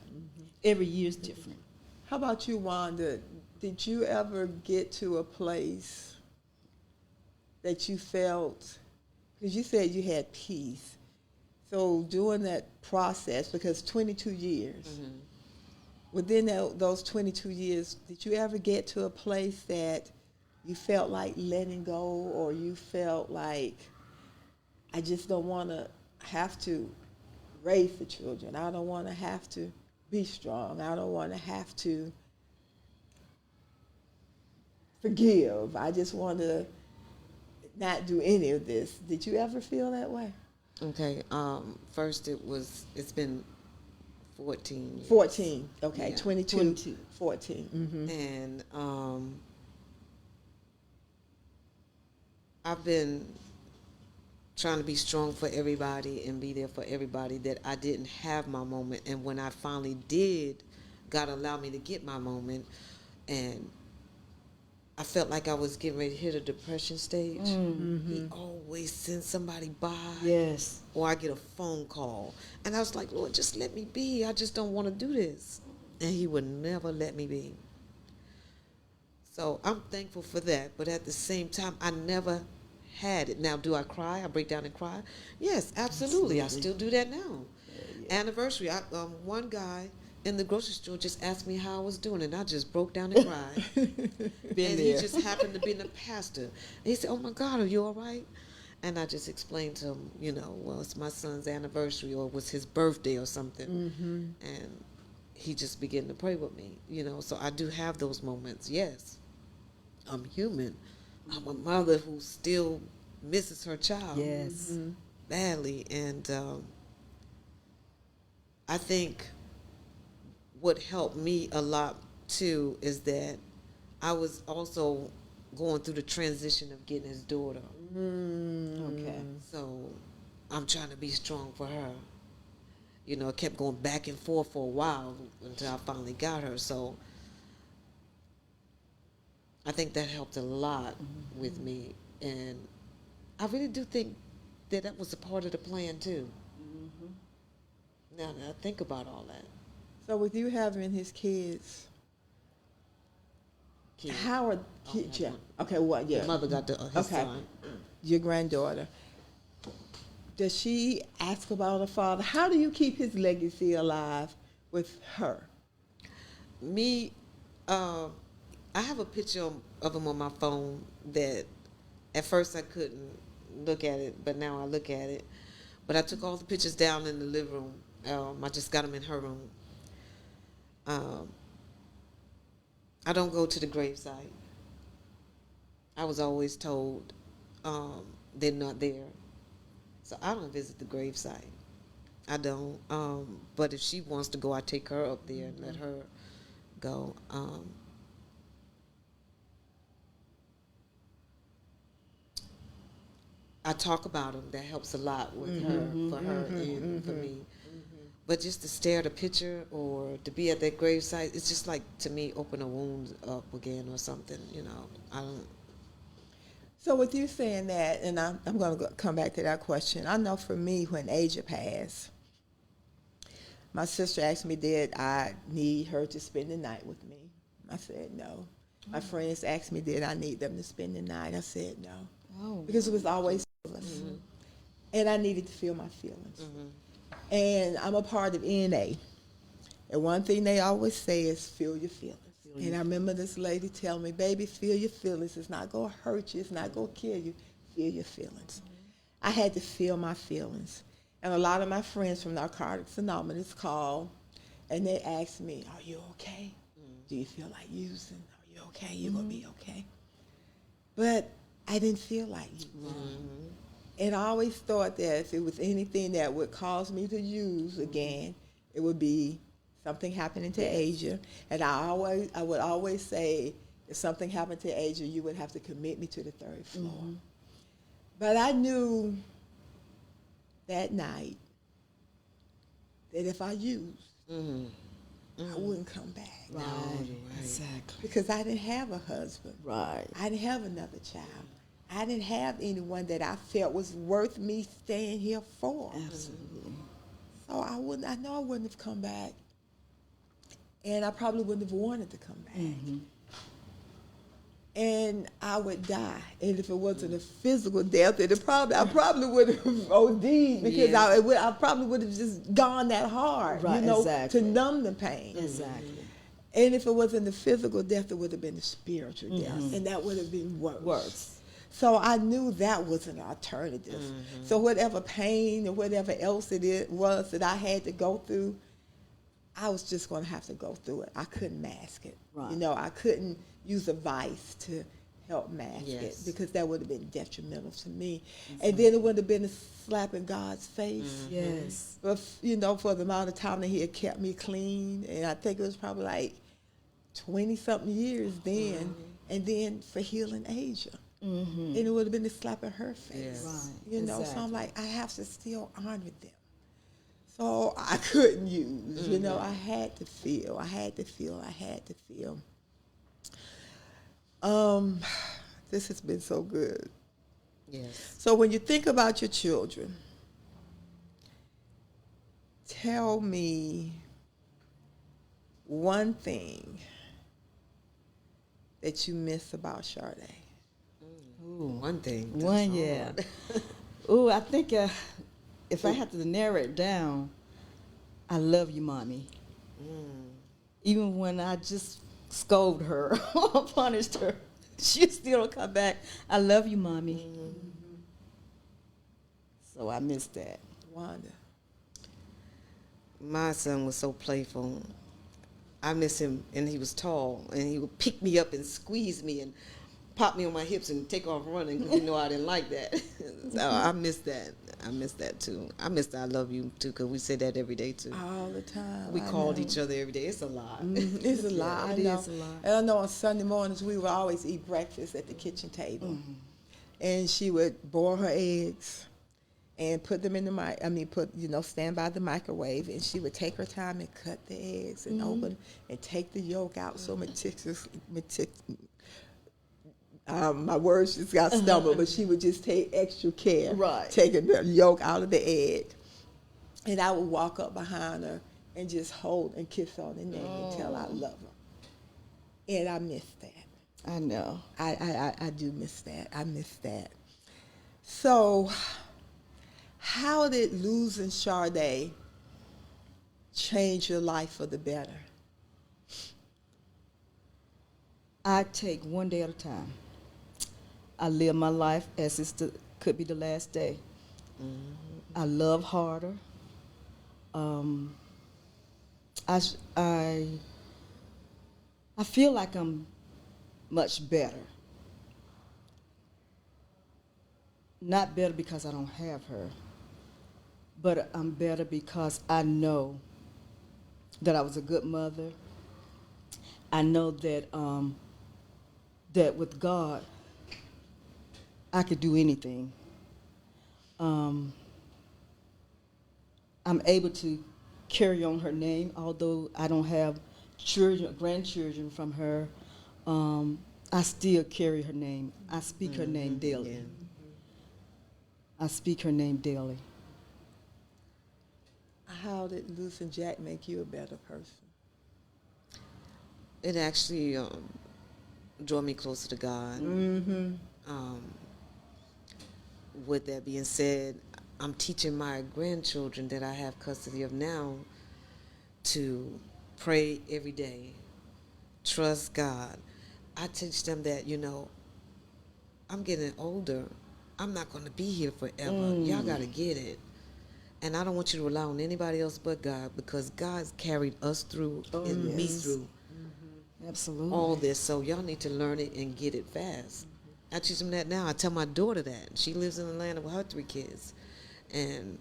Every year is different. How about you, Wanda? Did you ever get to a place that you felt, because you said you had peace, so during that process, because 22 years, within those 22 years, did you ever get to a place that you felt like letting go, or you felt like, I just don't want to have to raise the children. I don't want to have to be strong. I don't want to have to forgive. I just want to not do any of this. Did you ever feel that way? Okay. First, it's been 14 years. 14. Okay. Yeah. 22. 14. And I've been trying to be strong for everybody and be there for everybody, that I didn't have my moment. And when I finally did, God allowed me to get my moment, and I felt like I was getting ready to hit a depression stage. He always sends somebody by. Yes. Or I get a phone call. And I was like, Lord, just let me be. I just don't want to do this. And he would never let me be. So I'm thankful for that. But at the same time, I never had it. Now, do I cry? I break down and cry? Yes, absolutely. I still do that now. Anniversary. One guy in the grocery store just asked me how I was doing, and I just broke down and cried. He just happened to be the pastor. And he said, "Oh my God, are you all right?" And I just explained to him, well, it's my son's anniversary, or it was his birthday or something. And he just began to pray with me, So I do have those moments. Yes, I'm human. I'm a mother who still misses her child. Yes. Badly. And I think what helped me a lot too is that I was also going through the transition of getting his daughter. Okay. So I'm trying to be strong for her. It kept going back and forth for a while until I finally got her. So I think that helped a lot with me. And I really do think that was a part of the plan too. Now that I think about all that. So with you having his kids, Kid. how are kids? Yeah. Okay. Well, yeah. The mother got his son. Your granddaughter. Does she ask about her father? How do you keep his legacy alive with her? Me, I have a picture of him on my phone that at first I couldn't look at it, but now I look at it. But I took all the pictures down in the living room. I just got them in her room. I don't go to the gravesite. I was always told they're not there. So I don't visit the gravesite. I don't. But if she wants to go, I take her up there and let her go. I talk about him. That helps a lot with her, for her, and for me. But just to stare at a picture or to be at that gravesite, it's just like, to me, open a wound up again or something, I don't. So with you saying that, and I'm going to come back to that question. I know for me, when Asia passed, my sister asked me, did I need her to spend the night with me? I said no. My friends asked me, did I need them to spend the night? I said no. Oh. Because it was always us. And I needed to feel my feelings. And I'm a part of NA. And one thing they always say is feel your feelings. And I remember this lady telling me, baby, feel your feelings. It's not going to hurt you. It's not going to kill you. Feel your feelings. I had to feel my feelings. And a lot of my friends from Narcotics Anonymous called, and they asked me, are you okay? Do you feel like using? Are you okay? You're going to be okay. But I didn't feel like using. And I always thought that if it was anything that would cause me to use again, it would be something happening to Asia, and I would always say, if something happened to Asia, you would have to commit me to the third floor. Mm-hmm. But I knew that night that if I used, I wouldn't come back. Right. Right. Exactly. Because I didn't have a husband. Right. I didn't have another child. I didn't have anyone that I felt was worth me staying here for. Absolutely. So I know I wouldn't have come back. And I probably wouldn't have wanted to come back. Mm-hmm. And I would die. And if it wasn't a physical death, I probably would have OD'd, because I probably would have just gone that hard, right, exactly. to numb the pain. Exactly. And if it wasn't the physical death, it would have been the spiritual death. And that would have been worse. So I knew that was an alternative. Mm-hmm. So whatever pain or whatever else it was that I had to go through, I was just going to have to go through it. I couldn't mask it. Right. I couldn't use a vice to help mask it, because that would have been detrimental to me. Mm-hmm. And then it would have been a slap in God's face. Mm-hmm. Yes. But, for the amount of time that he had kept me clean, and I think it was probably like 20-something years then, and then for healing Asia. Mm-hmm. And it would have been a slap in her face. Yes. Right. Exactly. So I'm like, I have to still honor them. So I couldn't use, I had to feel. This has been so good. Yes. So when you think about your children, tell me one thing that you miss about Sade. Ooh, one thing. One, yeah. Ooh, I think if I had to narrow it down, I love you, Mommy. Even when I just scolded her or punished her, she still don't come back. I love you, Mommy. So I miss that. Wanda. My son was so playful. I miss him, and he was tall, and he would pick me up and squeeze me and pop me on my hips and take off running, because I didn't like that. So I miss that. I miss that too. I miss the I love you too, because we say that every day too. All the time. We called each other every day. It's a lot. It's a lot. It is a lot. And I know on Sunday mornings we would always eat breakfast at the kitchen table, and she would boil her eggs and put them in the stand by the microwave, and she would take her time and cut the eggs and open and take the yolk out so my words just got stumbled, but she would just take extra care, taking the yolk out of the egg. And I would walk up behind her and just hold and kiss her on the neck and tell her I love her. And I miss that. I know. I do miss that. I miss that. So how did losing Sade change your life for the better? I take one day at a time. I live my life as could be the last day. I love harder. I feel like I'm much better. Not better because I don't have her, but I'm better because I know that I was a good mother. I know that that with God, I could do anything. I'm able to carry on her name, although I don't have children, grandchildren from her. I still carry her name. I speak her name daily. Yeah. I speak her name daily. How did losing Jack make you a better person? It actually drew me closer to God. With that being said, I'm teaching my grandchildren that I have custody of now to pray every day, trust God. I teach them that, I'm getting older. I'm not going to be here forever. Y'all got to get it. And I don't want you to rely on anybody else but God, because God's carried us through and me through absolutely all this. So y'all need to learn it and get it fast. I teach them that now. I tell my daughter that. She lives in Atlanta with her 3 kids. And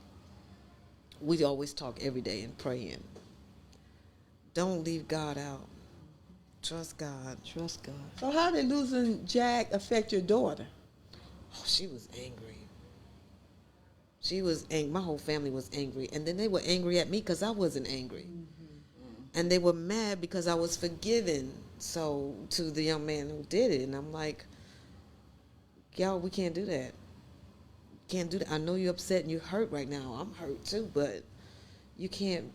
we always talk every day and praying. Don't leave God out. Trust God. Trust God. So how did losing Jack affect your daughter? Oh, she was angry. She was angry. My whole family was angry. And then they were angry at me because I wasn't angry. And they were mad because I was forgiven so to the young man who did it. And I'm like, y'all, we can't do that. Can't do that. I know you're upset and you're hurt right now. I'm hurt too, but you can't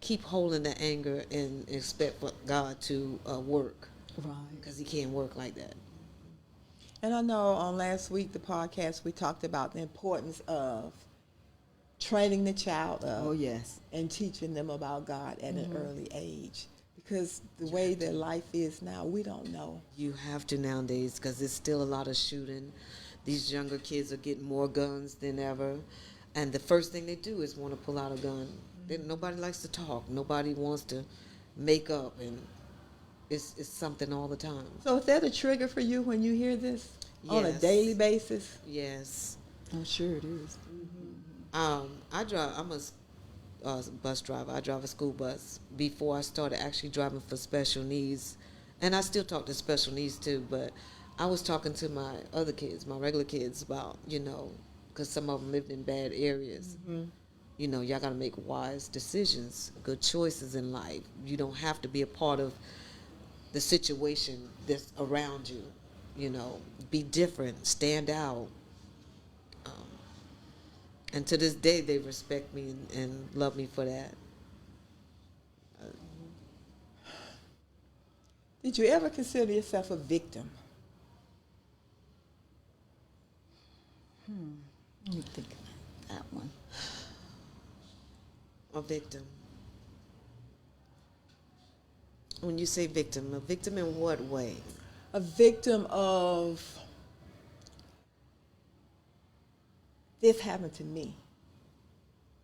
keep holding the anger and expect for God to work. Right. Because he can't work like that. And I know on last week, the podcast, we talked about the importance of training the child up. Oh, yes. And teaching them about God at an early age. Because the way their life is now, we don't know. You have to nowadays because there's still a lot of shooting. These younger kids are getting more guns than ever. And the first thing they do is want to pull out a gun. Nobody likes to talk. Nobody wants to make up. And it's something all the time. So is that a trigger for you when you hear this on a daily basis? Yes. I'm sure it is. I drive. I'm a bus driver. I drive a school bus. Before I started actually driving for special needs, and I still talk to special needs too. But I was talking to my other kids, my regular kids, about because some of them lived in bad areas. Y'all got to make wise decisions, good choices in life. You don't have to be a part of the situation that's around you. Be different, stand out. And to this day, they respect me and love me for that. Did you ever consider yourself a victim? Let me think about that one. A victim. When you say victim, a victim in what way? A victim of this happened to me.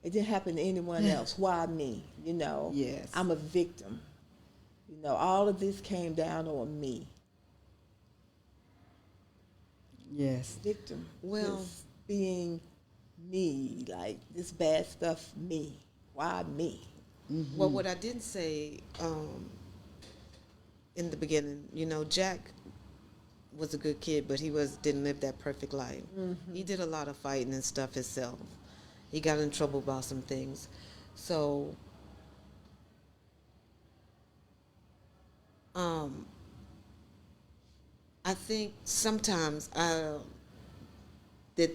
It didn't happen to anyone else. Why me? Yes. I'm a victim. All of this came down on me. Yes. Victim. Well, Just being me, like this bad stuff, me. Why me? Well, what I didn't say in the beginning, Jack was a good kid, but he didn't live that perfect life. He did a lot of fighting and stuff himself. He got in trouble about some things. So, I think sometimes that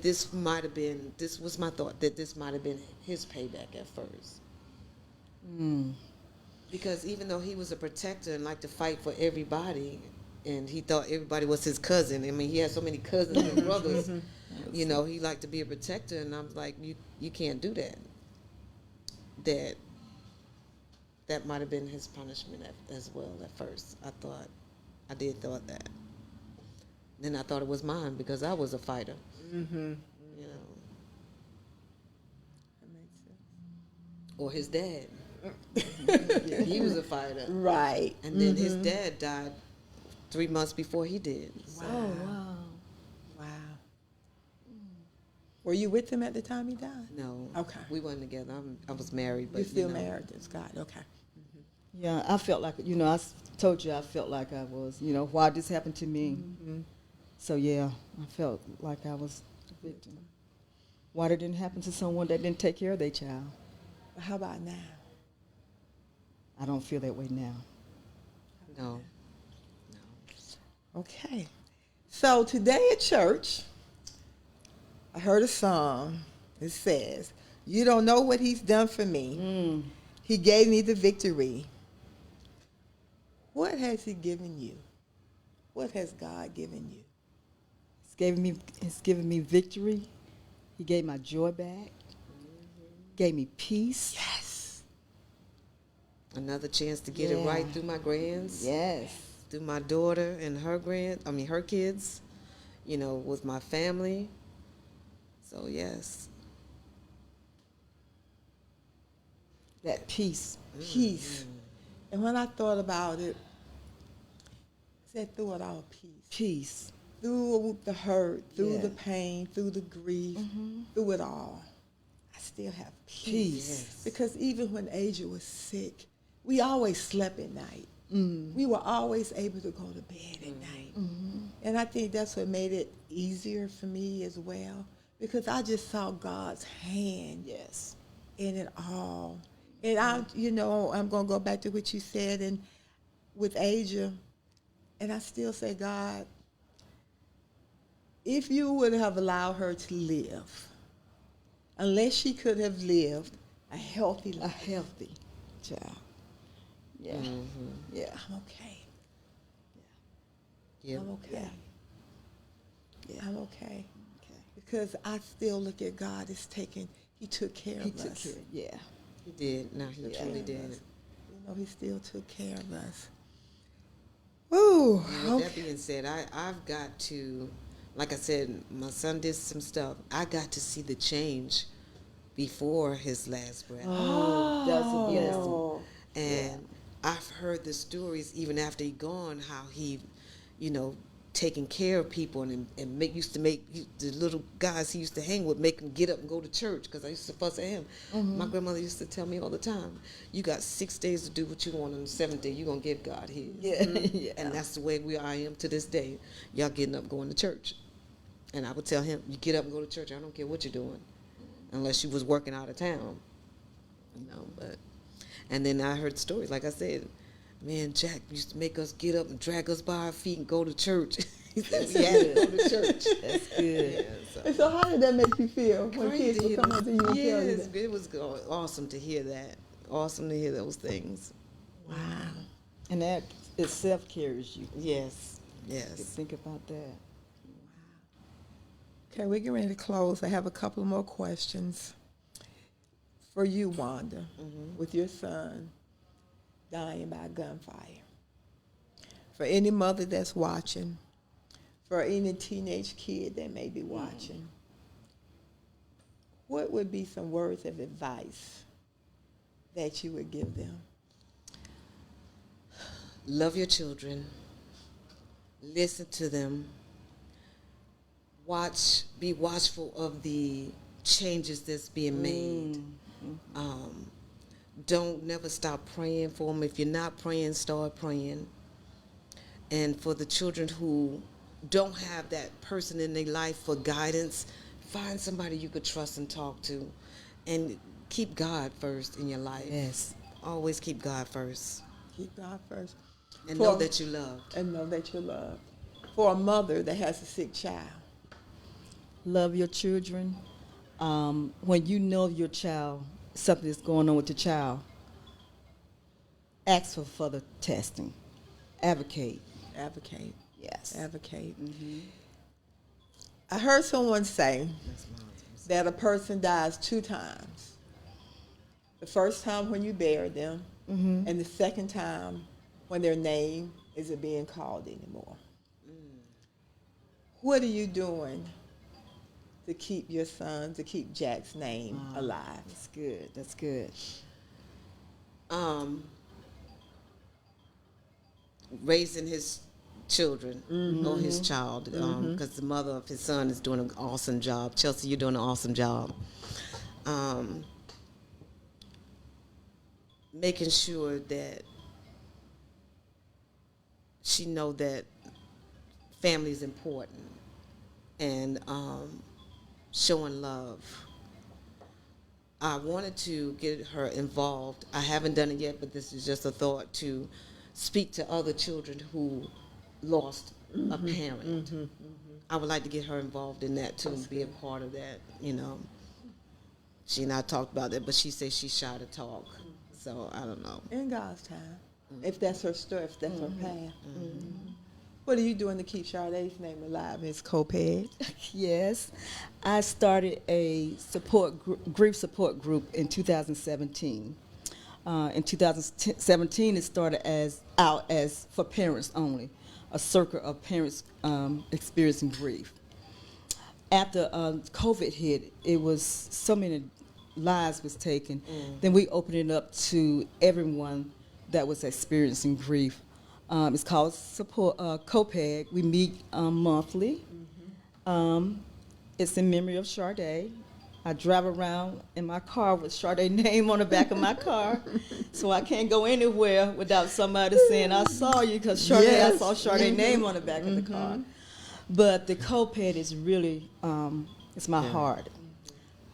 this was my thought, that this might have been his payback at first. Because even though he was a protector and liked to fight for everybody, and he thought everybody was his cousin. I mean, he had so many cousins and brothers. He liked to be a protector, and I'm like, you can't do that. That might have been his punishment as well at first. I did thought that. Then I thought it was mine because I was a fighter. Mm-hmm. That makes sense. Or his dad. He was a fighter. Right. And then his dad died 3 months before he did. Wow. Oh, wow. Wow. Were you with him at the time he died? No. Okay. We weren't together. I was married. But You're still married to Scott. Okay. Yeah, I felt like, I told you I felt like I was, why this happened to me. So, yeah, I felt like I was the victim. Why it didn't happen to someone that didn't take care of their child? But how about now? I don't feel that way now. No. Okay. So today at church, I heard a song. It says, "You don't know what he's done for me. He gave me the victory." What has he given you? What has God given you? He's given me victory. He gave my joy back. Gave me peace. Yes. Another chance to get it right through my grands. Yes. Through my daughter and her kids, with my family. So, yes. That peace. Peace. And when I thought about it, I said through it all, peace. Peace. Through the hurt, through the pain, through the grief, through it all, I still have peace. Yes. Because even when Asia was sick, we always slept at night. We were always able to go to bed at night. And I think that's what made it easier for me as well, because I just saw God's hand Yes. in it all. And I'm going to go back to what you said and with Asia, and I still say, God, if you would have allowed her to live, unless she could have lived a healthy life. A healthy child. Yeah. Yeah. I'm okay. Yeah. I'm okay. Yeah. I'm okay. Okay. Because I still look at God as he took care He of took us. care. Yeah. He did. No, he Yeah. truly did. He still took care of us. Ooh, And with that being said, I've got to, like I said, my son did some stuff. I got to see the change before his last breath. Oh, that's a blessing. And I've heard the stories even after he gone, how he, taking care of people and used to make the little guys he used to hang with, make them get up and go to church, because I used to fuss at him. My grandmother used to tell me all the time, you got 6 days to do what you want, on the 7th day you're going to give God his. Yeah. Yeah. And that's the way I am to this day. Y'all getting up going to church. And I would tell him, you get up and go to church, I don't care what you're doing, unless you was working out of town. But and then I heard stories, like I said, me and Jack used to make us get up and drag us by our feet and go to church. He said we had to go to church. That's good. Yeah, And so how did that make you feel when kids would come up to you and tell you Yes, that? it was awesome to hear that. Awesome to hear those things. Wow. And that itself carries you. Yes, You yes. think about that. Okay, we're getting ready to close. I have a couple more questions for you, Wanda, with your son dying by gunfire. For any mother that's watching, for any teenage kid that may be watching, what would be some words of advice that you would give them? Love your children. Listen to them. Be watchful of the changes that's being made. Don't never stop praying for them. If you're not praying, start praying. And for the children who don't have that person in their life for guidance, find somebody you could trust and talk to. And keep God first in your life. Yes. Always keep God first. Keep God first. And know that you're loved. And know that you're loved. For a mother that has a sick child. Love your children. When you know your child, something is going on with your child, ask for further testing. Advocate. Advocate. Yes. Advocate. I heard someone say that a person dies 2 times. The first time when you bury them, and the second time when their name isn't being called anymore. What are you doing to keep your son, to keep Jack's name alive? That's good. That's good. Raising his children or his child, because the mother of his son is doing an awesome job. Chelsea, you're doing an awesome job. Making sure that she know that family is important, and showing love. I wanted to get her involved. I haven't done it yet, but this is just a thought, to speak to other children who lost a parent. I would like to get her involved in that too, and be a part of that, She and I talked about that, but she says she's shy to talk. So I don't know. In God's time. If that's her story, if that's her path. What are you doing to keep Sade's name alive, Ms. Coped? Yes. I started a grief support group in 2017. In 2017, it started out as for parents only, a circle of parents experiencing grief. After COVID hit, it was so many lives was taken. Then we opened it up to everyone that was experiencing grief. It's called support COPEG. We meet monthly. It's in memory of Sade. I drive around in my car with Sade name on the back of my car, so I can't go anywhere without somebody saying, I saw you, because Sade, Yes. I saw Sade name on the back of the car. But the co-ped is really, it's my heart.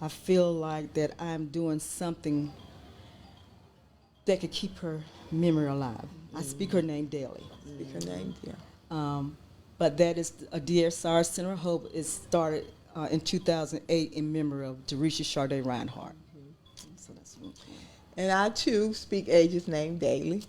I feel like that I'm doing something that could keep her memory alive. I speak her name daily. Speak her name, yeah. But that is a DSR Center of Hope. It started in 2008 in memory of Derisha Sade Reinhardt. So that's really cool. And I too speak Age's name daily.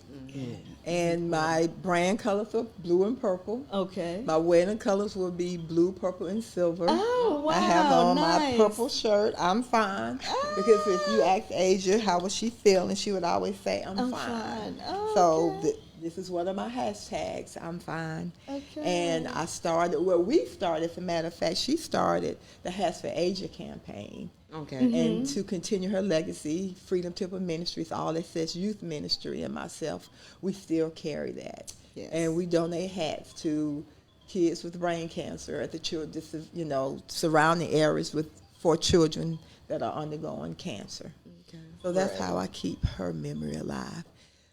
And my brand colors are blue and purple. Okay. My wedding colors will be blue, purple, and silver. Oh, wow, I have on my nice. purple shirt. I'm fine. Because if you ask Asia how was she feeling, she would always say, I'm fine. Oh, So okay. this is one of my hashtags, I'm fine. Okay. And I started, we started, as a matter of fact, she started the Has for Asia campaign. Okay. And to continue her legacy, Freedom Temple Ministries, All Access Youth Ministry, and myself, we still carry that. Yes. And we donate hats to kids with brain cancer at the children, surrounding areas for children that are undergoing cancer. Okay. So that's how I keep her memory alive.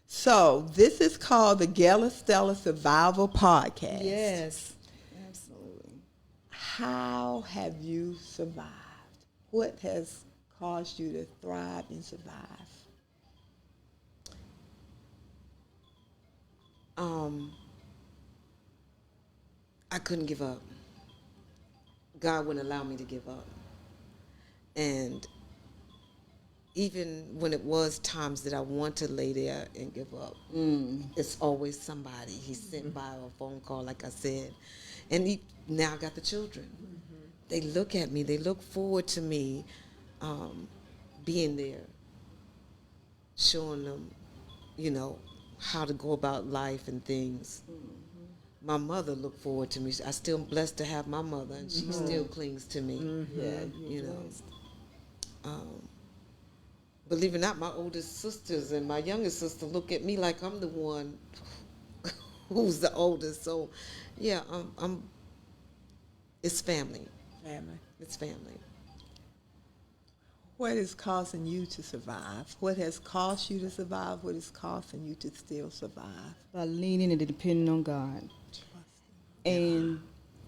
So this is called the Gail Estella Survival Podcast. Yes, absolutely. How have you survived? What has caused you to thrive and survive? I couldn't give up. God wouldn't allow me to give up. And even when it was times that I want to lay there and give up, it's always somebody. He sent by a phone call, like I said. And now I got the children. They look at me. They look forward to me being there, showing them, how to go about life and things. My mother looked forward to me. I still am blessed to have my mother, and she still clings to me. Yeah, Believe it or not, my oldest sisters and my youngest sister look at me like I'm the one who's the oldest. So, yeah, it's family. Family. It's family. What is causing you to survive? What has caused you to survive? What is causing you to still survive? By leaning and depending on God. And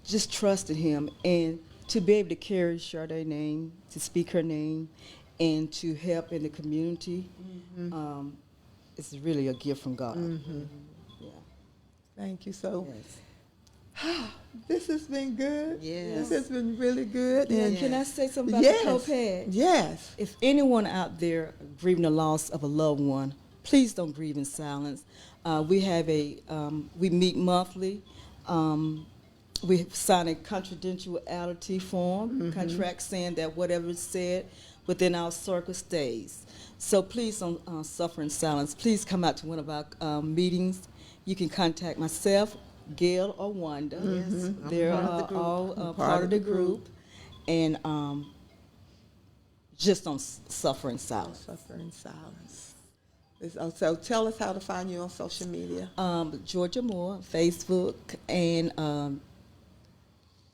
just trusting Him. And to be able to carry Sade's name, to speak her name, and to help in the community, it's really a gift from God. Yeah. Thank you. So Yes. this has been good. Yes. This has been really good. And And can I say something about yes, the co-ped? yes. If anyone out there grieving the loss of a loved one, please don't grieve in silence. We have we meet monthly. We sign a confidentiality form, contract saying that whatever is said within our circle stays. So please don't suffer in silence. Please come out to one of our meetings. You can contact myself, Gail, or Wanda. Yes, They're I'm part of the group. all part of the group. And just don't suffer in silence. Suffer in silence. So tell us how to find you on social media. Georgia Moore, Facebook, and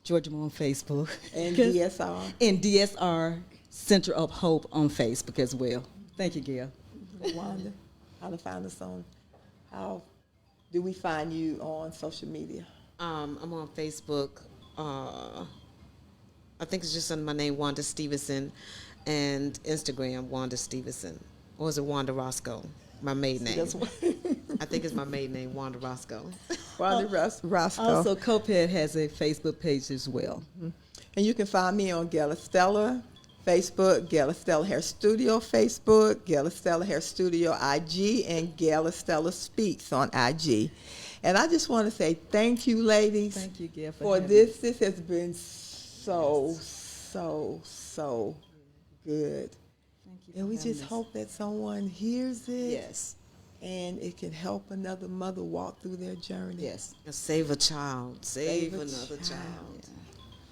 Georgia Moore on Facebook. And DSR. And DSR Center of Hope on Facebook as well. Thank you, Gail. Wanda, how to find us on, how do we find you on social media? I'm on Facebook. I think it's just under my name, Wanda Stevenson, and Instagram, Wanda Stevenson. Or is it Wanda Roscoe? My maiden name. I think it's my maiden name, Wanda Roscoe. Wanda Roscoe. Also, COPED has a Facebook page as well. And you can find me on Gail Estella Facebook, Gail Estella Hair Studio Facebook, Gail Estella Hair Studio IG, and Gail Estella Speaks on IG. And I just want to say thank you, ladies. Thank you, Gail, for having this. us. This has been so good. Thank you. And for we having just us. hope that someone hears it. Yes. And it can help another mother walk through their journey. Yes. Save a child. Save a another child. child.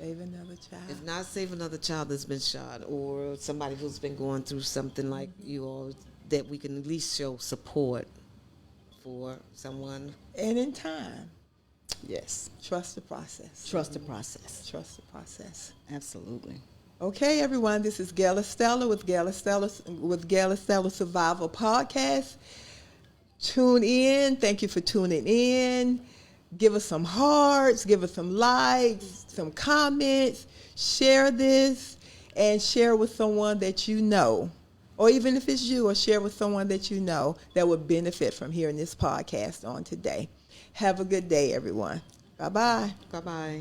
Save another child. If not, save another child that's been shot, or somebody who's been going through something like you all, that we can at least show support for someone. And in time, Yes. trust the process. Trust the process. Trust the process. Absolutely. Okay, everyone, this is Gail Estella with Gail Estella Survival Podcast. Tune in. Thank you for tuning in. Give us some hearts, give us some likes, some comments. Share this and share with someone that you know. Or even if it's you, or share with someone that you know that would benefit from hearing this podcast on today. Have a good day, everyone. Bye-bye. Bye-bye.